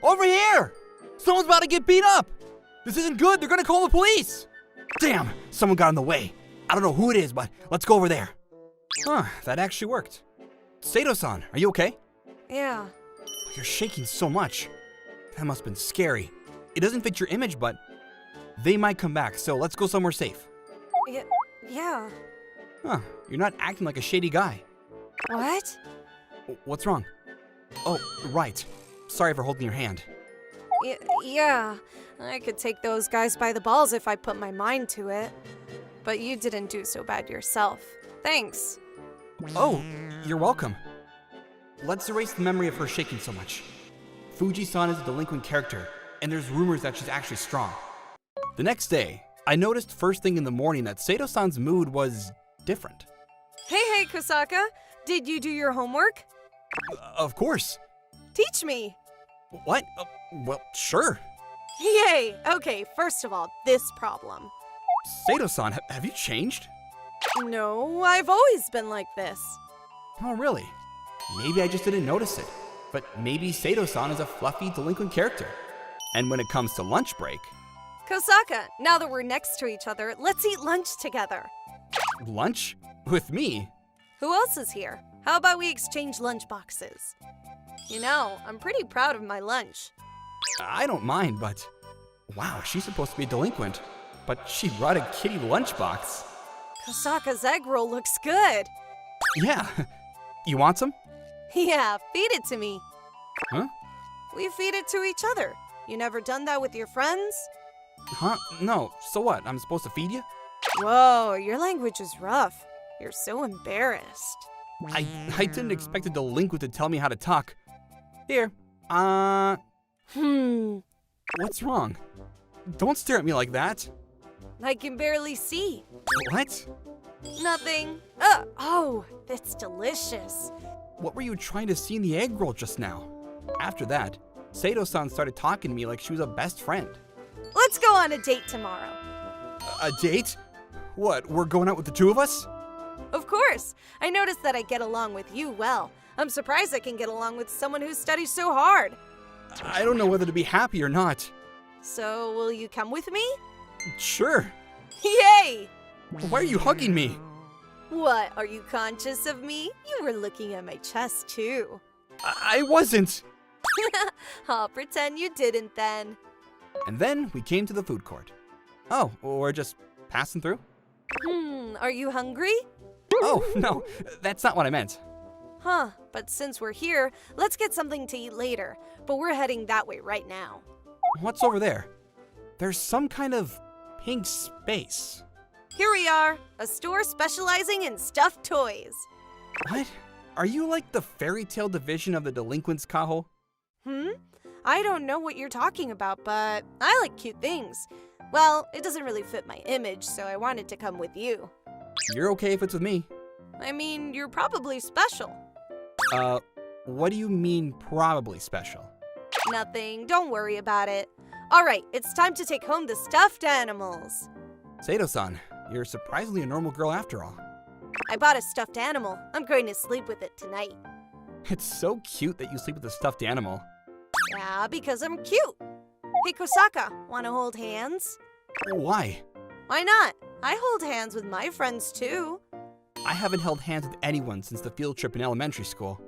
Over here! Someone's about to get beat up! This isn't good, they're gonna call the police! Damn, someone got in the way. I don't know who it is, but let's go over there. Huh, that actually worked. Sato-san, are you okay? Yeah. You're shaking so much. That must have been scary. It doesn't fit your image, but they might come back, so let's go somewhere safe. Yeah. Huh, you're not acting like a shady guy. What? What's wrong? Oh, right. Sorry for holding your hand. Yeah. I could take those guys by the balls if I put my mind to it. But you didn't do so bad yourself. Thanks. Oh, you're welcome. Let's erase the memory of her shaking so much. Fuji-san is a delinquent character, and there's rumors that she's actually strong. The next day, I noticed first thing in the morning that Sato-san's mood was different. Hey, Kosaka. Did you do your homework? Of course. Teach me. What? Well, sure. Yay! Okay, first of all, this problem. Sato-san, have you changed? No, I've always been like this. Oh, really? Maybe I just didn't notice it. But maybe Sato-san is a fluffy, delinquent character. And when it comes to lunch break... Kosaka, now that we're next to each other, let's eat lunch together. Lunch? With me? Who else is here? How about we exchange lunch boxes? You know, I'm pretty proud of my lunch. I don't mind, but... Wow, she's supposed to be a delinquent. But she brought a kitty lunchbox. Kosaka's egg roll looks good. Yeah. You want some? Yeah, feed it to me. Huh? We feed it to each other. You never done that with your friends? Huh? No. So what? I'm supposed to feed you? Whoa, your language is rough. You're so embarrassed. I didn't expect a delinquent to tell me how to talk. Here. What's wrong? Don't stare at me like that. I can barely see. What? Nothing. Oh, that's delicious. What were you trying to see in the egg roll just now? After that, Sato-san started talking to me like she was a best friend. Let's go on a date tomorrow. A date? What, we're going out with the two of us? Of course. I noticed that I get along with you well. I'm surprised I can get along with someone who studies so hard. I don't know whether to be happy or not. So, will you come with me? Sure. Yay! Why are you hugging me? What, are you conscious of me? You were looking at my chest too. I wasn't. I'll pretend you didn't then. And then we came to the food court. Oh, we're just passing through? Are you hungry? Oh, no, that's not what I meant. Huh, but since we're here, let's get something to eat later. But we're heading that way right now. What's over there? There's some kind of pink space. Here we are, a store specializing in stuffed toys. What? Are you like the fairy tale division of the delinquents, Kaho? I don't know what you're talking about, but I like cute things. Well, it doesn't really fit my image, so I wanted to come with you. You're okay if it's with me. I mean, you're probably special. What do you mean probably special? Nothing, don't worry about it. All right, it's time to take home the stuffed animals. Sato-san, you're surprisingly a normal girl after all. I bought a stuffed animal. I'm going to sleep with it tonight. It's so cute that you sleep with a stuffed animal. Yeah, because I'm cute. Hey, Kosaka, wanna hold hands? Why? Why not? I hold hands with my friends too. I haven't held hands with anyone since the field trip in elementary school.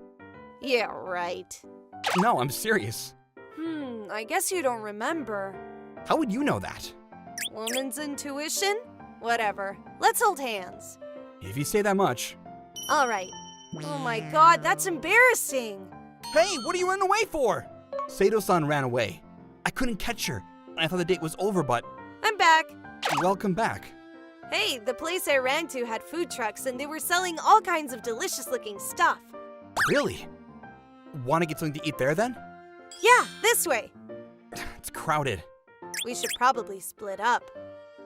Yeah, right. No, I'm serious. I guess you don't remember. How would you know that? Woman's intuition? Whatever. Let's hold hands. If you say that much. All right. Oh my god, that's embarrassing. Hey, what are you running away for? Sato-san ran away. I couldn't catch her. I thought the date was over, but I'm back. welcome back. Hey, the place I ran to had food trucks and they were selling all kinds of delicious looking stuff. Really? Want to get something to eat there then? Yeah, this way. It's crowded. We should probably split up.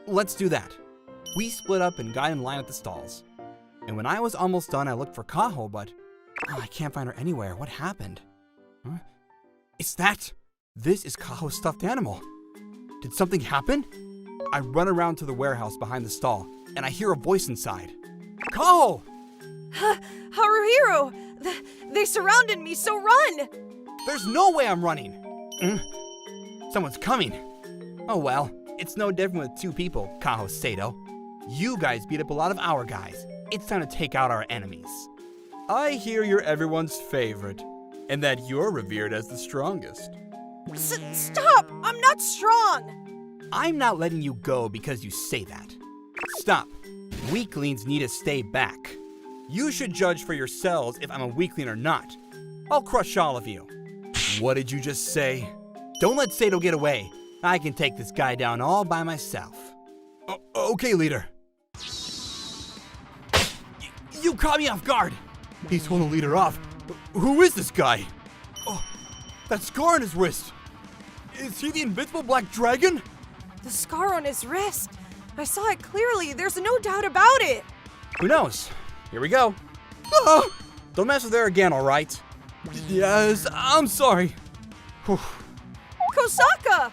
Let's do that. We split up and got in line at the stalls. And when I was almost done, I looked for Kaho, but I can't find her anywhere. What happened? Huh? It's that! This is Kaho's stuffed animal. Did something happen? I run around to the warehouse behind the stall, and I hear a voice inside. Kaho! Haruhiro! They surrounded me, so run! There's no way I'm running! Someone's coming. Oh well, it's no different with two people, Kaho Sato. You guys beat up a lot of our guys. It's time to take out our enemies. I hear you're everyone's favorite, and that you're revered as the strongest. Stop! I'm not strong! I'm not letting you go because you say that. Stop. Weaklings need to stay back. You should judge for yourselves if I'm a weakling or not. I'll crush all of you. What did you just say? Don't let Sato get away. I can take this guy down all by myself. Okay, leader. You caught me off guard. He's holding the leader off. Who is this guy? Oh, that scar on his wrist. Is he the invincible black dragon? The scar on his wrist. I saw it clearly. There's no doubt about it. Who knows? Here we go. Ah! Don't mess with her again, all right? Yes, I'm sorry. Whew. Kosaka!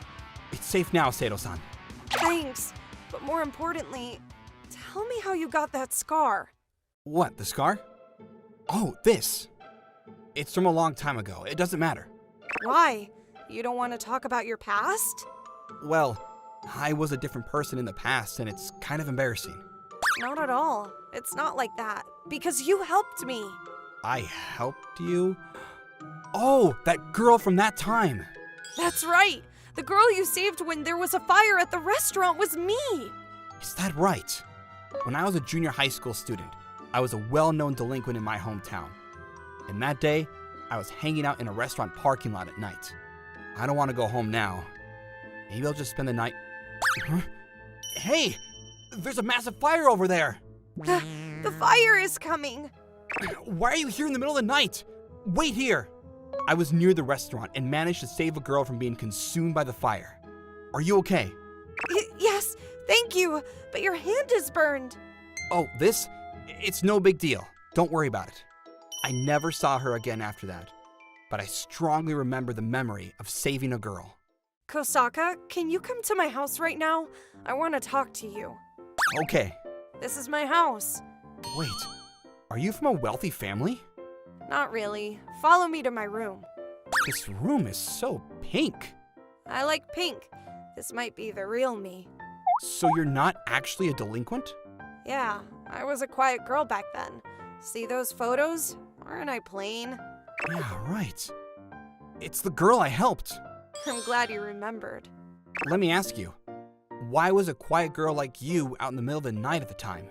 It's safe now, Sato-san. Thanks. But more importantly, tell me how you got that scar. What, the scar? Oh, this. It's from a long time ago. It doesn't matter. Why? You don't want to talk about your past? Well, I was a different person in the past, and it's kind of embarrassing. Not at all. It's not like that. Because you helped me. I helped you? Oh, that girl from that time. That's right. The girl you saved when there was a fire at the restaurant was me. Is that right? When I was a junior high school student, I was a well-known delinquent in my hometown. And that day, I was hanging out in a restaurant parking lot at night. I don't want to go home now. Maybe I'll just spend the night... Huh? Hey! There's a massive fire over there! The fire is coming. Why are you here in the middle of the night? Wait here! I was near the restaurant and managed to save a girl from being consumed by the fire. Are you okay? Yes, thank you, but your hand is burned. Oh, this? It's no big deal. Don't worry about it. I never saw her again after that, but I strongly remember the memory of saving a girl. Kosaka, can you come to my house right now? I want to talk to you. Okay. This is my house. Wait, are you from a wealthy family? Not really. Follow me to my room. This room is so pink. I like pink. This might be the real me. So you're not actually a delinquent? Yeah, I was a quiet girl back then. See those photos? Aren't I plain? Yeah, right. It's the girl I helped. I'm glad you remembered. Let me ask you, why was a quiet girl like you out in the middle of the night at the time?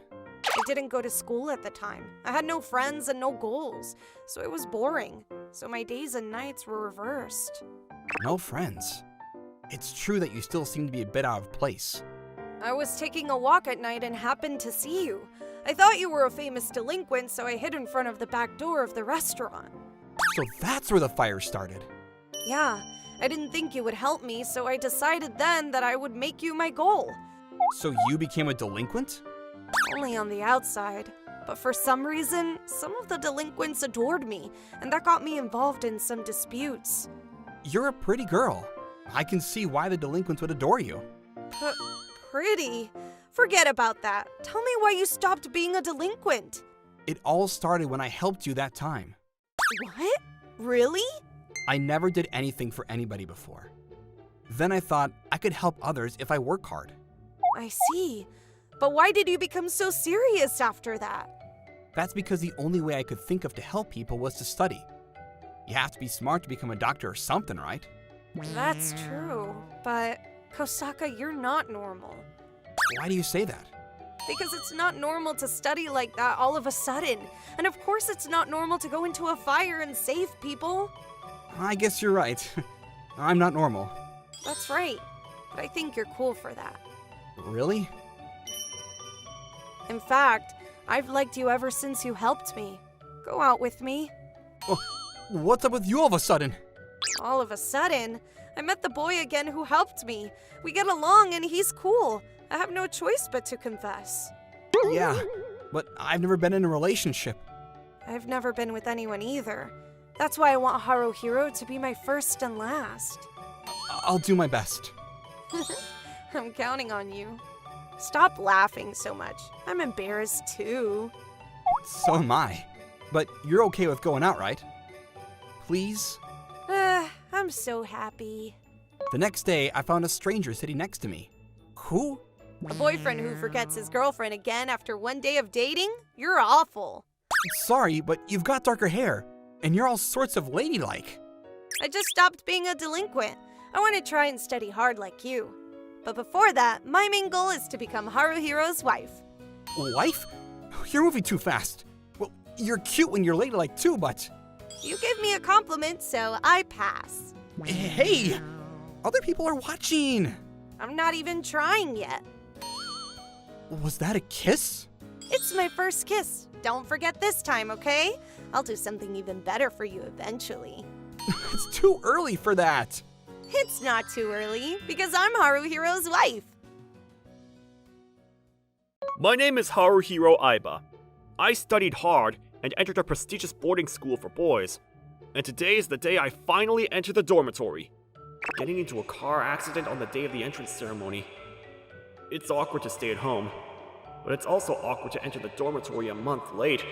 I didn't go to school at the time. I had no friends and no goals, so it was boring. So my days and nights were reversed. No friends. It's true that you still seem to be a bit out of place. I was taking a walk at night and happened to see you. I thought you were a famous delinquent, so I hid in front of the back door of the restaurant. So that's where the fire started. Yeah, I didn't think you would help me, so I decided then that I would make you my goal. So you became a delinquent? Only on the outside. But for some reason, some of the delinquents adored me, and that got me involved in some disputes. You're a pretty girl. I can see why the delinquents would adore you. Pretty? Forget about that. Tell me why you stopped being a delinquent. It all started when I helped you that time. What? Really? I never did anything for anybody before. Then I thought I could help others if I work hard. I see. But why did you become so serious after that? That's because the only way I could think of to help people was to study. You have to be smart to become a doctor or something, right? That's true, but Kosaka, you're not normal. Why do you say that? Because it's not normal to study like that all of a sudden. And of course it's not normal to go into a fire and save people. I guess you're right. I'm not normal. That's right. But I think you're cool for that. Really? In fact, I've liked you ever since you helped me. Go out with me. Oh, what's up with you all of a sudden? All of a sudden, I met the boy again who helped me. We get along and he's cool. I have no choice but to confess. Yeah, but I've never been in a relationship. I've never been with anyone either. That's why I want Haruhiro to be my first and last. I'll do my best. I'm counting on you. Stop laughing so much. I'm embarrassed too. So am I. But you're okay with going out, right? Please? I'm so happy. The next day, I found a stranger sitting next to me. Who? A boyfriend who forgets his girlfriend again after one day of dating? You're awful. Sorry, but you've got darker hair, and you're all sorts of ladylike. I just stopped being a delinquent. I want to try and study hard like you. But before that, my main goal is to become Haruhiro's wife. Wife? You're moving too fast. Well, you're cute when you're ladylike too, but... You give me a compliment, so I pass. Hey! Other people are watching! I'm not even trying yet. Was that a kiss? It's my first kiss. Don't forget this time, okay? I'll do something even better for you eventually. It's too early for that. It's not too early, because I'm Haruhiro's wife. My name is Haruhiro Aiba. I studied hard and entered a prestigious boarding school for boys. And today is the day I finally enter the dormitory. Getting into a car accident on the day of the entrance ceremony. It's awkward to stay at home, but it's also awkward to enter the dormitory a month late.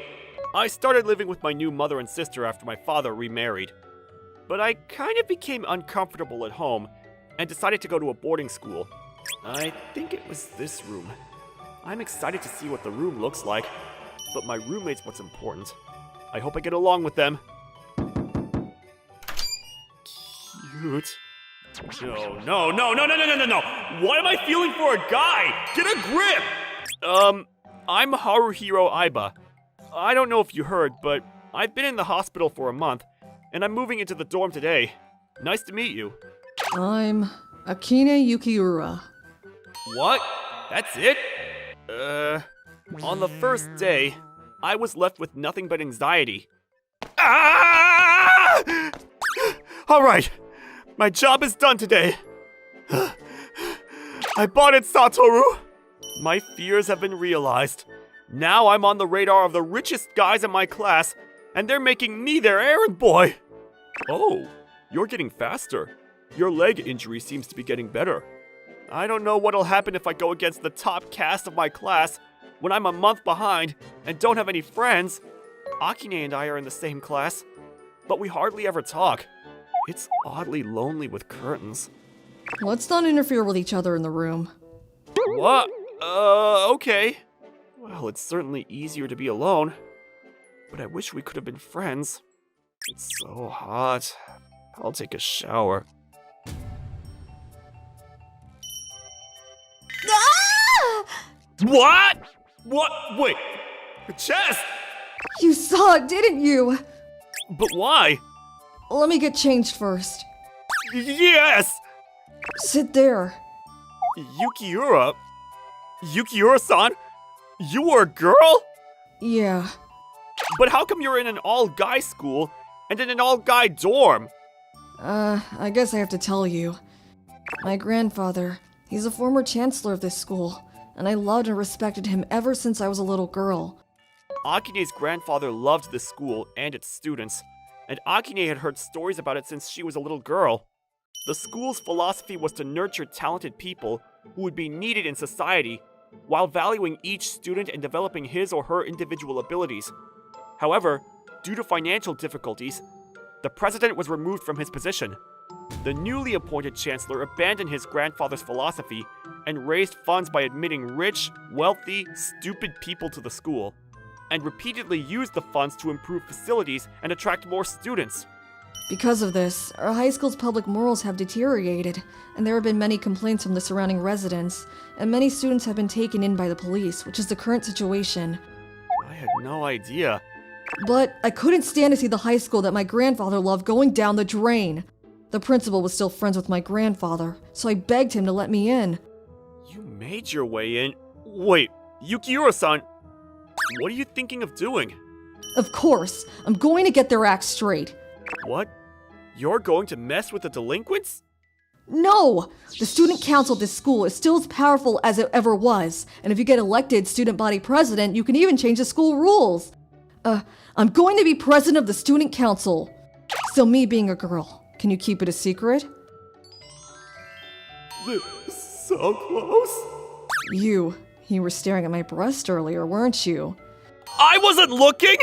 I started living with my new mother and sister after my father remarried. But I kind of became uncomfortable at home and decided to go to a boarding school. I think it was this room. I'm excited to see what the room looks like, but my roommate's what's important. I hope I get along with them. Cute. No. Why am I feeling for a guy? Get a grip! I'm Haruhiro Aiba. I don't know if you heard, but I've been in the hospital for a month, and I'm moving into the dorm today. Nice to meet you. I'm Akine Yukiura. What? That's it? On the first day, I was left with nothing but anxiety. Ah! Alright, my job is done today. I bought it, Satoru. My fears have been realized. Now I'm on the radar of the richest guys in my class, and they're making me their errand boy. Oh, you're getting faster. Your leg injury seems to be getting better. I don't know what'll happen if I go against the top cast of my class when I'm a month behind and don't have any friends. Akine and I are in the same class, but we hardly ever talk. It's oddly lonely with curtains. Let's not interfere with each other in the room. What? Okay. Well, it's certainly easier to be alone, but I wish we could have been friends. It's so hot. I'll take a shower. What? What? Wait. Your chest? You saw it, didn't you? But why? Let me get changed first. Yes! Sit there. Yukiura? Yukiura-san? You were a girl? Yeah. But how come you're in an all-guy school and in an all-guy dorm? I guess I have to tell you. My grandfather, he's a former chancellor of this school, and I loved and respected him ever since I was a little girl. Akine's grandfather loved this school and its students, and Akine had heard stories about it since she was a little girl. The school's philosophy was to nurture talented people who would be needed in society, while valuing each student and developing his or her individual abilities. However, due to financial difficulties, the president was removed from his position. The newly appointed chancellor abandoned his grandfather's philosophy and raised funds by admitting rich, wealthy, stupid people to the school, and repeatedly used the funds to improve facilities and attract more students. Because of this, our high school's public morals have deteriorated, and there have been many complaints from the surrounding residents, and many students have been taken in by the police, which is the current situation. I had no idea. But I couldn't stand to see the high school that my grandfather loved going down the drain. The principal was still friends with my grandfather, so I begged him to let me in. You made your way in? Wait, Yukiura-san, what are you thinking of doing? Of course, I'm going to get their act straight. What? You're going to mess with the delinquents? No! The student council at this school is still as powerful as it ever was, and if you get elected student body president, you can even change the school rules. I'm going to be president of the student council. Still me being a girl. Can you keep it a secret? So close? You were staring at my breast earlier, weren't you? I wasn't looking!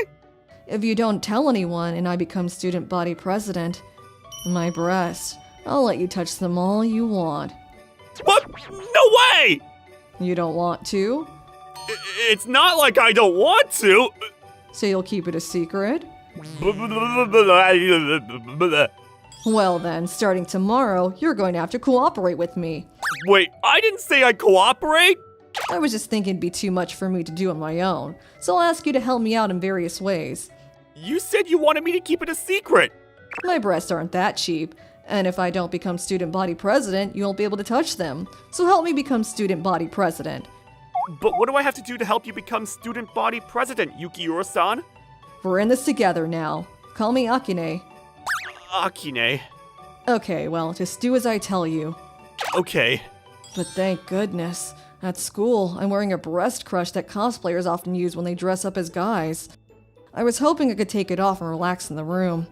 If you don't tell anyone and I become student body president, my breasts, I'll let you touch them all you want. What? No way! You don't want to? It's not like I don't want to. So you'll keep it a secret? Well then, starting tomorrow, you're going to have to cooperate with me. Wait, I didn't say I'd cooperate! I was just thinking it'd be too much for me to do on my own, so I'll ask you to help me out in various ways. You said you wanted me to keep it a secret! My breasts aren't that cheap, and if I don't become student body president, you won't be able to touch them. So help me become student body president. But what do I have to do to help you become student body president, Yukiura-san? We're in this together now. Call me Akine. Akine. Okay, well, just do as I tell you. Okay. But thank goodness. At school, I'm wearing a breast crush that cosplayers often use when they dress up as guys. I was hoping I could take it off and relax in the room.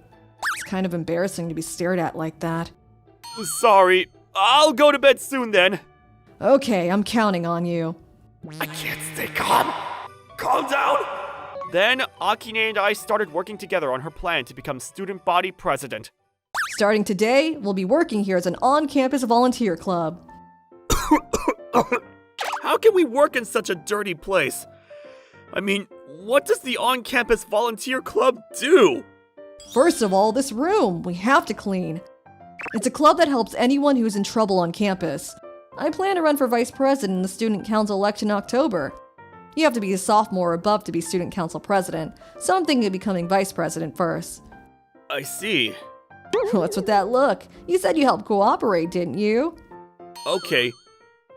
It's kind of embarrassing to be stared at like that. Sorry. I'll go to bed soon then. Okay, I'm counting on you. I can't stay calm. Calm down. Then, Akine and I started working together on her plan to become student body president. Starting today, we'll be working here as an on-campus volunteer club. How can we work in such a dirty place? I mean, what does the on-campus volunteer club do? First of all, this room, we have to clean. It's a club that helps anyone who's in trouble on campus. I plan to run for vice president in the student council election in October. You have to be a sophomore or above to be student council president, so I'm thinking of becoming vice president first. I see. What's with that look? You said you helped cooperate, didn't you? Okay,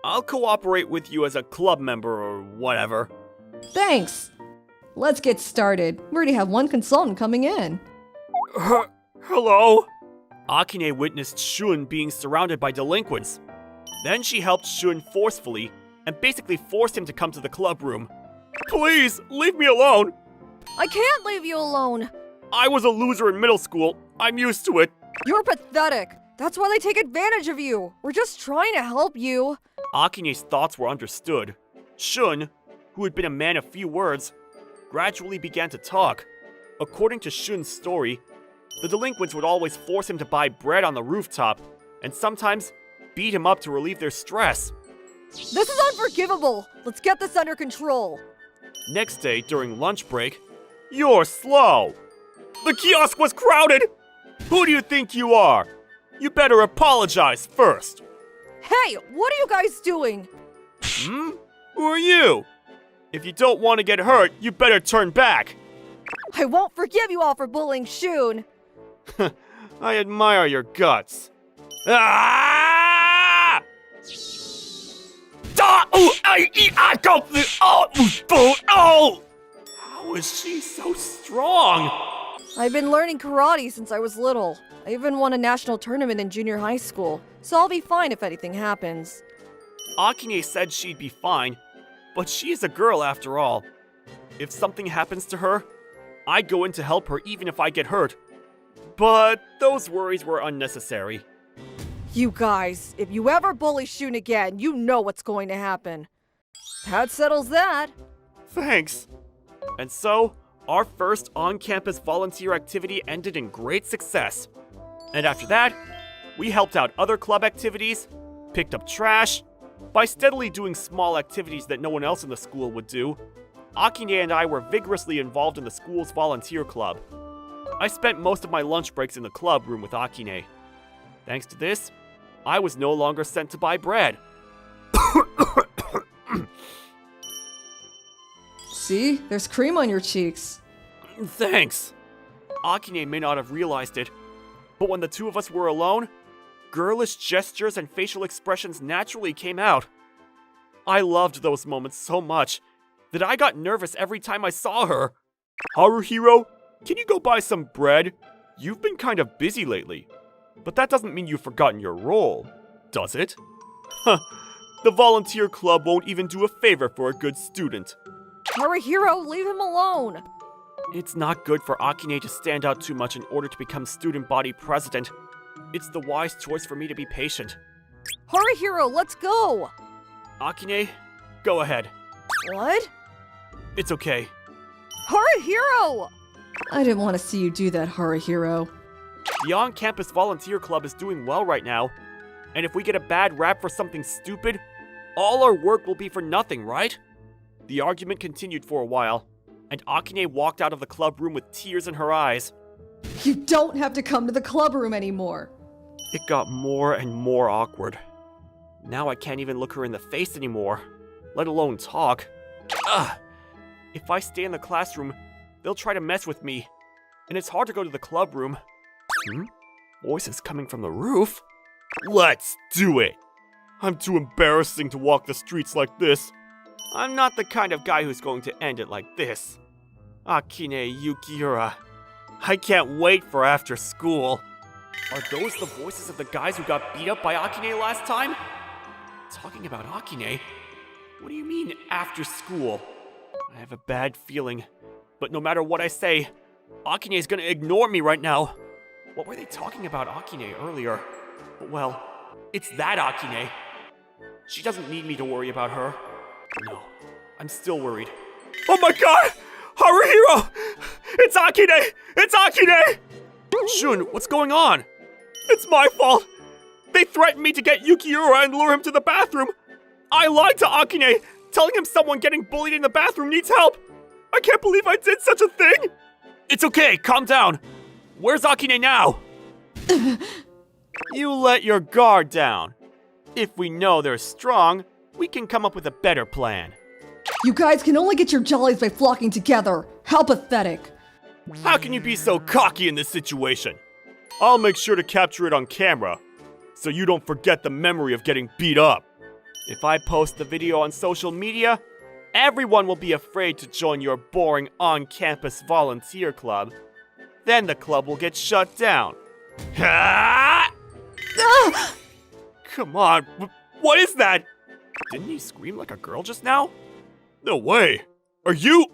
I'll cooperate with you as a club member or whatever. Thanks. Let's get started. We already have one consultant coming in. Hello? Akine witnessed Shun being surrounded by delinquents. Then she helped Shun forcefully and basically forced him to come to the club room. Please, leave me alone! I can't leave you alone. I was a loser in middle school. I'm used to it. You're pathetic. That's why they take advantage of you. We're just trying to help you. Akine's thoughts were understood. Shun, who had been a man of few words, gradually began to talk. According to Shun's story, the delinquents would always force him to buy bread on the rooftop, and sometimes beat him up to relieve their stress. This is unforgivable. Let's get this under control. Next day, during lunch break, you're slow. The kiosk was crowded. Who do you think you are? You better apologize first. Hey, what are you guys doing? Who are you? If you don't want to get hurt, you better turn back. I won't forgive you all for bullying Shun. I admire your guts. Ah! Oh! How is she so strong? I've been learning karate since I was little. I even won a national tournament in junior high school, so I'll be fine if anything happens. Akine said she'd be fine, but she is a girl after all. If something happens to her, I'd go in to help her even if I get hurt. But those worries were unnecessary. You guys, if you ever bully Shun again, you know what's going to happen. That settles that. Thanks. And so, our first on-campus volunteer activity ended in great success. And after that, we helped out other club activities, picked up trash. By steadily doing small activities that no one else in the school would do, Akine and I were vigorously involved in the school's volunteer club. I spent most of my lunch breaks in the club room with Akine. Thanks to this, I was no longer sent to buy bread. See? There's cream on your cheeks. Thanks. Akine may not have realized it, but when the two of us were alone, girlish gestures and facial expressions naturally came out. I loved those moments so much that I got nervous every time I saw her. Haruhiro, can you go buy some bread? You've been kind of busy lately, but that doesn't mean you've forgotten your role, does it? Huh, the volunteer club won't even do a favor for a good student. Haruhiro, leave him alone! It's not good for Akine to stand out too much in order to become student body president. It's the wise choice for me to be patient. Haruhiro, let's go! Akine, go ahead. What? It's okay. Haruhiro! I didn't want to see you do that, Haruhiro. The on-campus volunteer club is doing well right now, and if we get a bad rap for something stupid, all our work will be for nothing, right? The argument continued for a while, and Akine walked out of the club room with tears in her eyes. You don't have to come to the club room anymore. It got more and more awkward. Now I can't even look her in the face anymore, let alone talk. Ugh! If I stay in the classroom, they'll try to mess with me, and it's hard to go to the club room. Voices coming from the roof? Let's do it! I'm too embarrassing to walk the streets like this. I'm not the kind of guy who's going to end it like this. Akine Yukiura. I can't wait for after school. Are those the voices of the guys who got beat up by Akine last time? Talking about Akine? What do you mean, after school? I have a bad feeling, but no matter what I say, Akine is gonna ignore me right now. What were they talking about Akine earlier? Well, it's that Akine. She doesn't need me to worry about her. No, I'm still worried. Oh my god! Haruhiro! It's Akine! It's Akine! Shun, what's going on? It's my fault! They threatened me to get Yukiura and lure him to the bathroom! I lied to Akine, telling him someone getting bullied in the bathroom needs help! I can't believe I did such a thing! It's okay, calm down! Where's Akine now? You let your guard down. If we know they're strong, we can come up with a better plan. You guys can only get your jollies by flocking together. How pathetic. How can you be so cocky in this situation? I'll make sure to capture it on camera, so you don't forget the memory of getting beat up. If I post the video on social media, everyone will be afraid to join your boring on-campus volunteer club. Then the club will get shut down. Ah! Come on, what is that? Didn't he scream like a girl just now? No way. Are you?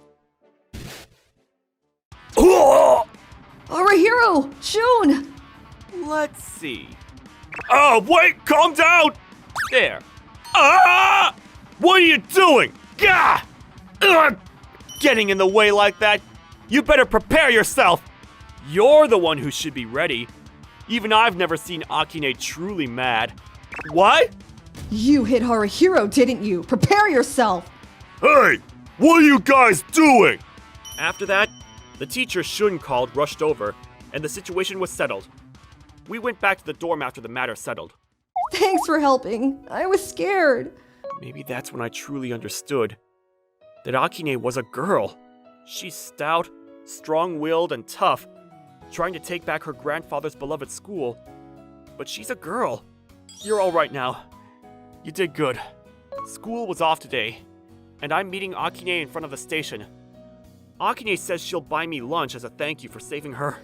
Haruhiro! Shun! Let's see. Oh, wait, calm down! There. Ah! What are you doing? Gah! Ugh! Getting in the way like that? You better prepare yourself! You're the one who should be ready. Even I've never seen Akine truly mad. What? You hit Haruhiro, didn't you? Prepare yourself! Hey! What are you guys doing? After that, the teacher Shun called rushed over, and the situation was settled. We went back to the dorm after the matter settled. Thanks for helping. I was scared. Maybe that's when I truly understood that Akine was a girl. She's stout, strong-willed, and tough, trying to take back her grandfather's beloved school. But she's a girl. You're all right now. You did good. School was off today, and I'm meeting Akine in front of the station. Akine says she'll buy me lunch as a thank you for saving her.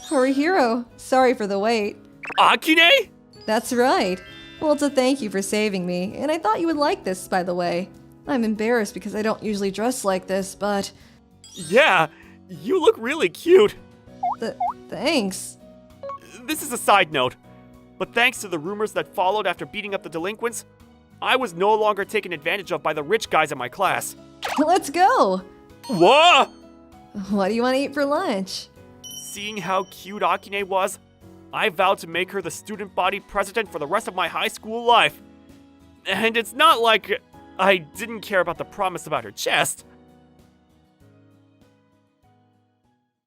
Haruhiro, sorry for the wait. Akine? That's right. Well, it's a thank you for saving me, and I thought you would like this, by the way. I'm embarrassed because I don't usually dress like this, but... Yeah, you look really cute. Thanks. This is a side note, but thanks to the rumors that followed after beating up the delinquents, I was no longer taken advantage of by the rich guys in my class. Let's go! What? What do you want to eat for lunch? Seeing how cute Akine was, I vowed to make her the student body president for the rest of my high school life. And it's not like I didn't care about the promise about her chest.